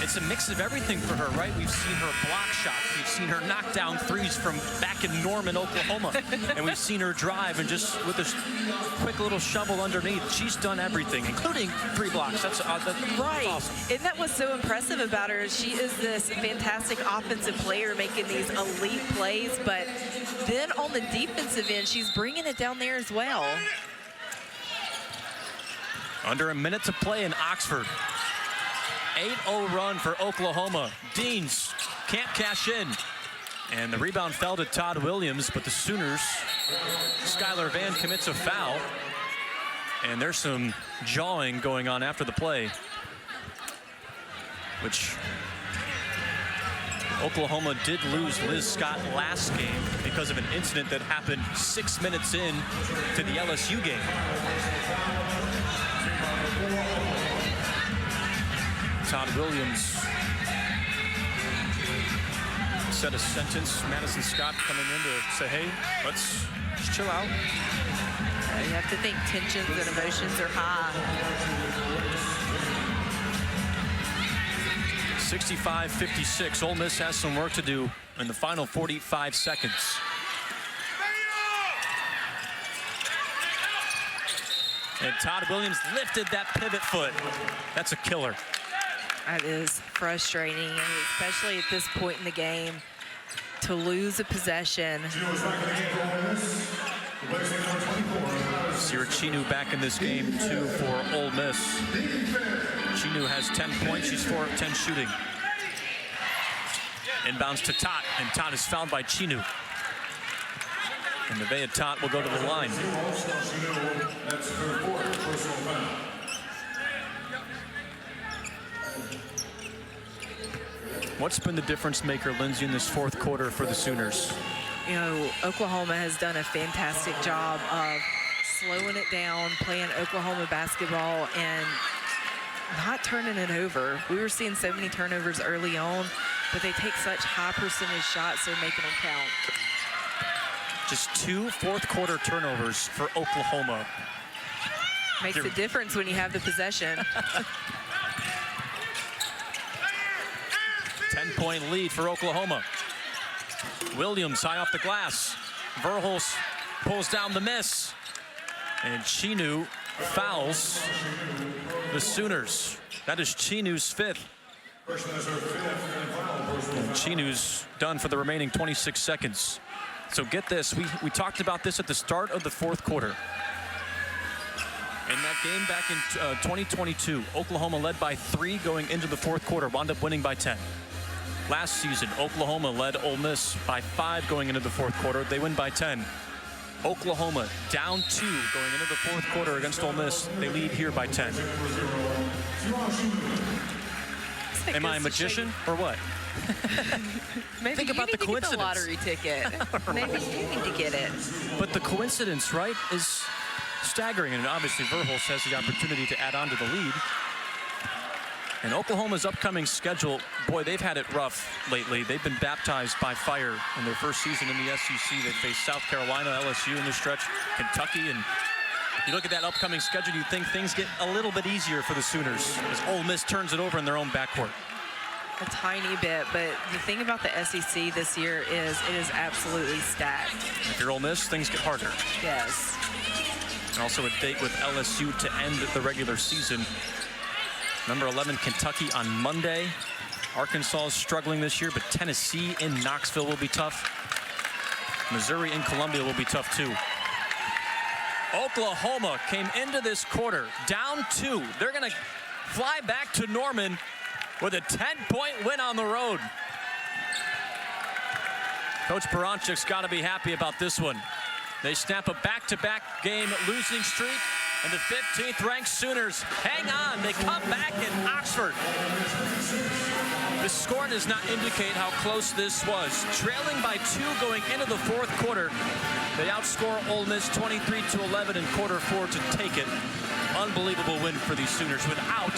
Speaker 1: It's a mix of everything for her, right? We've seen her block shots. We've seen her knock down threes from back in Norman, Oklahoma. And we've seen her drive and just with this quick little shovel underneath. She's done everything, including 3 blocks. That's
Speaker 2: right.
Speaker 1: Awesome.
Speaker 2: And that was so impressive about her. She is this fantastic offensive player making these elite plays. But then on the defensive end, she's bringing it down there as well.
Speaker 1: Under a minute to play in Oxford. 8-0 run for Oklahoma. Deans can't cash in. And the rebound fell to Todd Williams, but the Sooners, Skylar Vann commits a foul. And there's some jawing going on after the play, which Oklahoma did lose Liz Scott last game because of an incident that happened 6 minutes in to the LSU game. Todd Williams said a sentence. Madison Scott coming in to say, hey, let's just chill out.
Speaker 2: You have to think tensions and emotions are high.
Speaker 1: 65-56. Ole Miss has some work to do in the final 45 seconds. And Todd Williams lifted that pivot foot. That's a killer.
Speaker 2: That is frustrating, and especially at this point in the game, to lose a possession.
Speaker 1: Sierra Chinu back in this game, too, for Ole Miss. Chinu has 10 points. She's 4 of 10 shooting. Inbounds to Tot, and Tot is fouled by Chinu. And Nevaeh Tot will go to the line. What's been the difference maker, Lindsay, in this fourth quarter for the Sooners?
Speaker 2: You know, Oklahoma has done a fantastic job of slowing it down, playing Oklahoma basketball, and not turning it over. We were seeing so many turnovers early on, but they take such high percentage shots, they're making them count.
Speaker 1: Just 2 fourth quarter turnovers for Oklahoma.
Speaker 2: Makes a difference when you have the possession.
Speaker 1: 10-point lead for Oklahoma. Williams high off the glass. Verhulst pulls down the miss. And Chinu fouls the Sooners. That is Chinu's 5th. And Chinu's done for the remaining 26 seconds. So get this, we talked about this at the start of the fourth quarter. In that game back in 2022, Oklahoma led by 3 going into the fourth quarter, wound up winning by 10. Last season, Oklahoma led Ole Miss by 5 going into the fourth quarter. They win by 10. Oklahoma down 2 going into the fourth quarter against Ole Miss. They lead here by 10. Am I a magician or what?
Speaker 2: Maybe
Speaker 1: Think about the coincidence.
Speaker 2: Get the lottery ticket. Maybe you need to get it.
Speaker 1: But the coincidence, right, is staggering. And obviously, Verhulst has the opportunity to add on to the lead. And Oklahoma's upcoming schedule, boy, they've had it rough lately. They've been baptized by fire in their first season in the SEC. They face South Carolina, LSU in the stretch, Kentucky, and you look at that upcoming schedule, you think things get a little bit easier for the Sooners as Ole Miss turns it over in their own backcourt.
Speaker 2: A tiny bit, but the thing about the SEC this year is it is absolutely stacked.
Speaker 1: If you're Ole Miss, things get harder.
Speaker 2: Yes.
Speaker 1: And also a date with LSU to end the regular season. Number 11, Kentucky on Monday. Arkansas is struggling this year, but Tennessee in Knoxville will be tough. Missouri and Columbia will be tough too. Oklahoma came into this quarter down 2. They're going to fly back to Norman with a 10-point win on the road. Coach Baranchik's got to be happy about this one. They snap a back-to-back game losing streak, and the 15th ranked Sooners hang on. They come back in Oxford. The score does not indicate how close this was. Trailing by 2 going into the fourth quarter, they outscore Ole Miss 23-11 in quarter 4 to take it. Unbelievable win for these Sooners without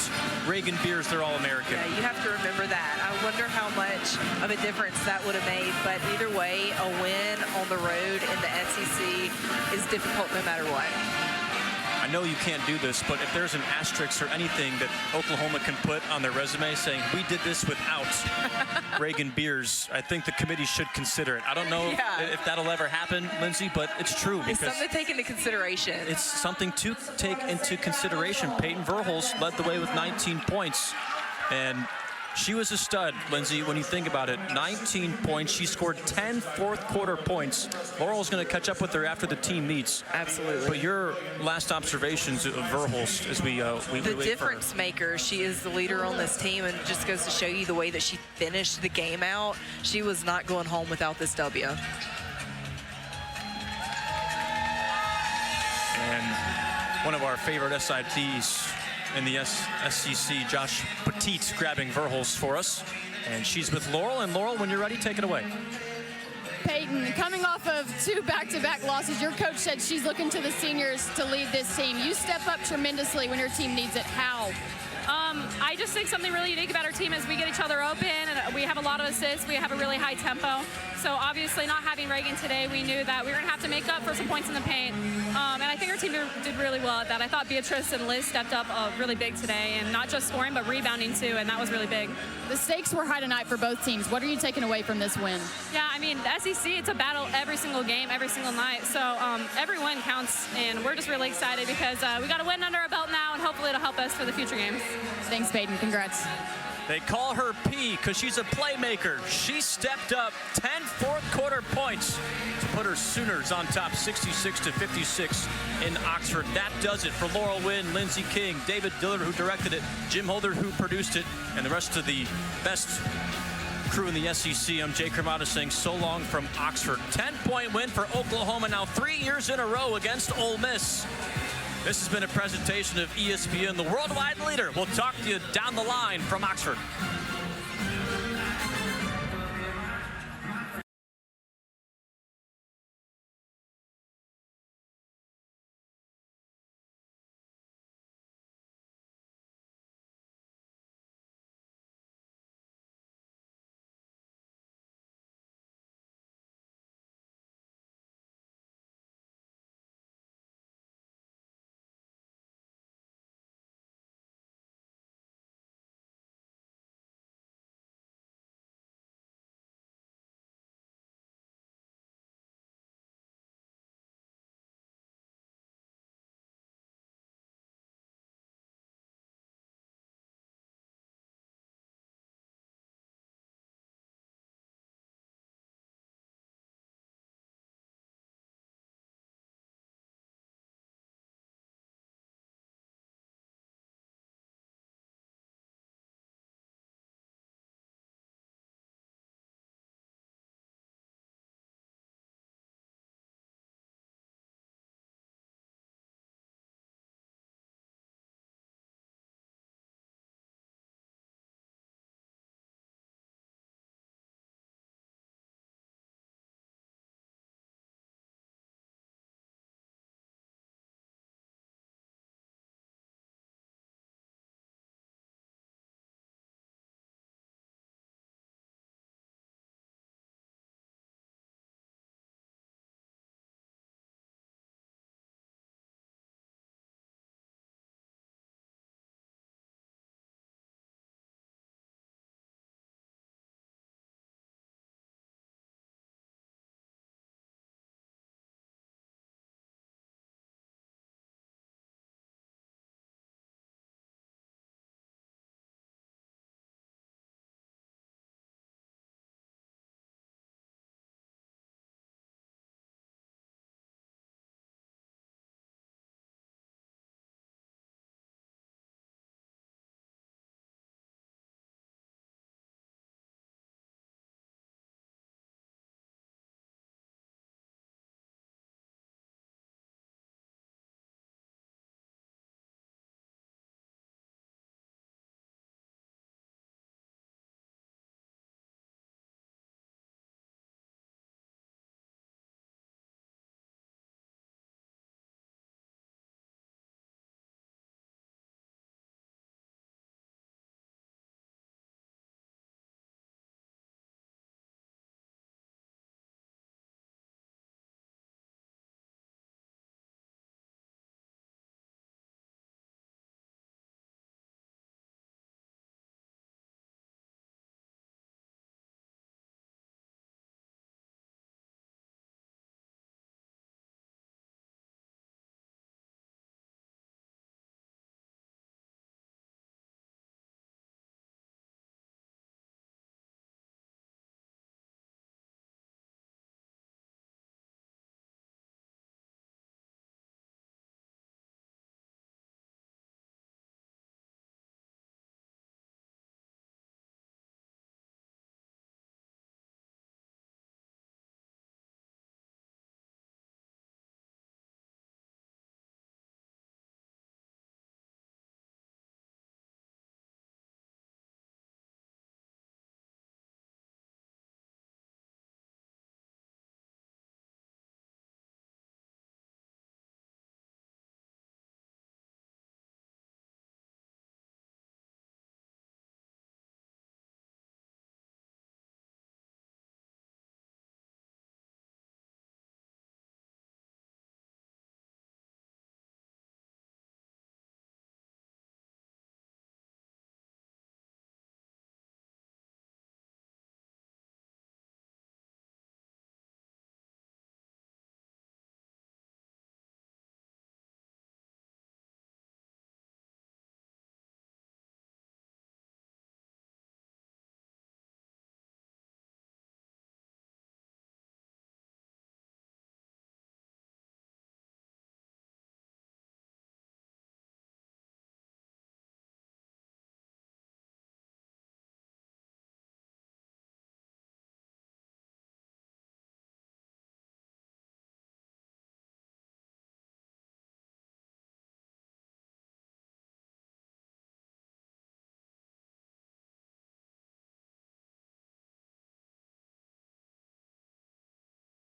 Speaker 1: Reagan Beers, their All-American.
Speaker 2: Yeah, you have to remember that. I wonder how much of a difference that would have made. But either way, a win on the road in the SEC is difficult no matter what.
Speaker 1: I know you can't do this, but if there's an asterisk or anything that Oklahoma can put on their resume saying, we did this without Reagan Beers, I think the committee should consider it. I don't know if that'll ever happen, Lindsay, but it's true.
Speaker 2: It's something to take into consideration.
Speaker 1: It's something to take into consideration. Peyton Verhulst led the way with 19 points, and she was a stud, Lindsay, when you think about it. 19 points. She scored 10 fourth-quarter points. Laurel's going to catch up with her after the team meets.
Speaker 2: Absolutely.
Speaker 1: But your last observations of Verhulst as we
Speaker 2: the difference maker. She is the leader on this team, and it just goes to show you the way that she finished the game out. She was not going home without this W.
Speaker 1: And one of our favorite SIDs in the SEC, Josh Petit, grabbing Verhulst for us. And she's with Laurel. And Laurel, when you're ready, take it away.
Speaker 3: Peyton, coming off of 2 back-to-back losses, your coach said she's looking to the seniors to lead this team. You step up tremendously when your team needs it. How?
Speaker 5: I just think something really unique about our team is we get each other open, and we have a lot of assists. We have a really high tempo. So obviously not having Reagan today, we knew that we were going to have to make up for some points in the paint. And I think our team did really well at that. I thought Beatrice and Liz stepped up really big today, and not just scoring, but rebounding too, and that was really big.
Speaker 3: The stakes were high tonight for both teams. What are you taking away from this win?
Speaker 5: Yeah, I mean, the SEC, it's a battle every single game, every single night. So every win counts, and we're just really excited because we got a win under our belt now, and hopefully it'll help us for the future games.
Speaker 3: Thanks, Peyton. Congrats.
Speaker 1: They call her P because she's a playmaker. She stepped up 10 fourth-quarter points to put her Sooners on top 66-56 in Oxford. That does it for Laurel Wynn, Lindsey King, David Dillard, who directed it, Jim Holder, who produced it, and the rest of the best crew in the SEC. I'm Jay Cremata saying so long from Oxford. 10-point win for Oklahoma now 3 years in a row against Ole Miss. This has been a presentation of ESPN, the worldwide leader. We'll talk to you down the line from Oxford.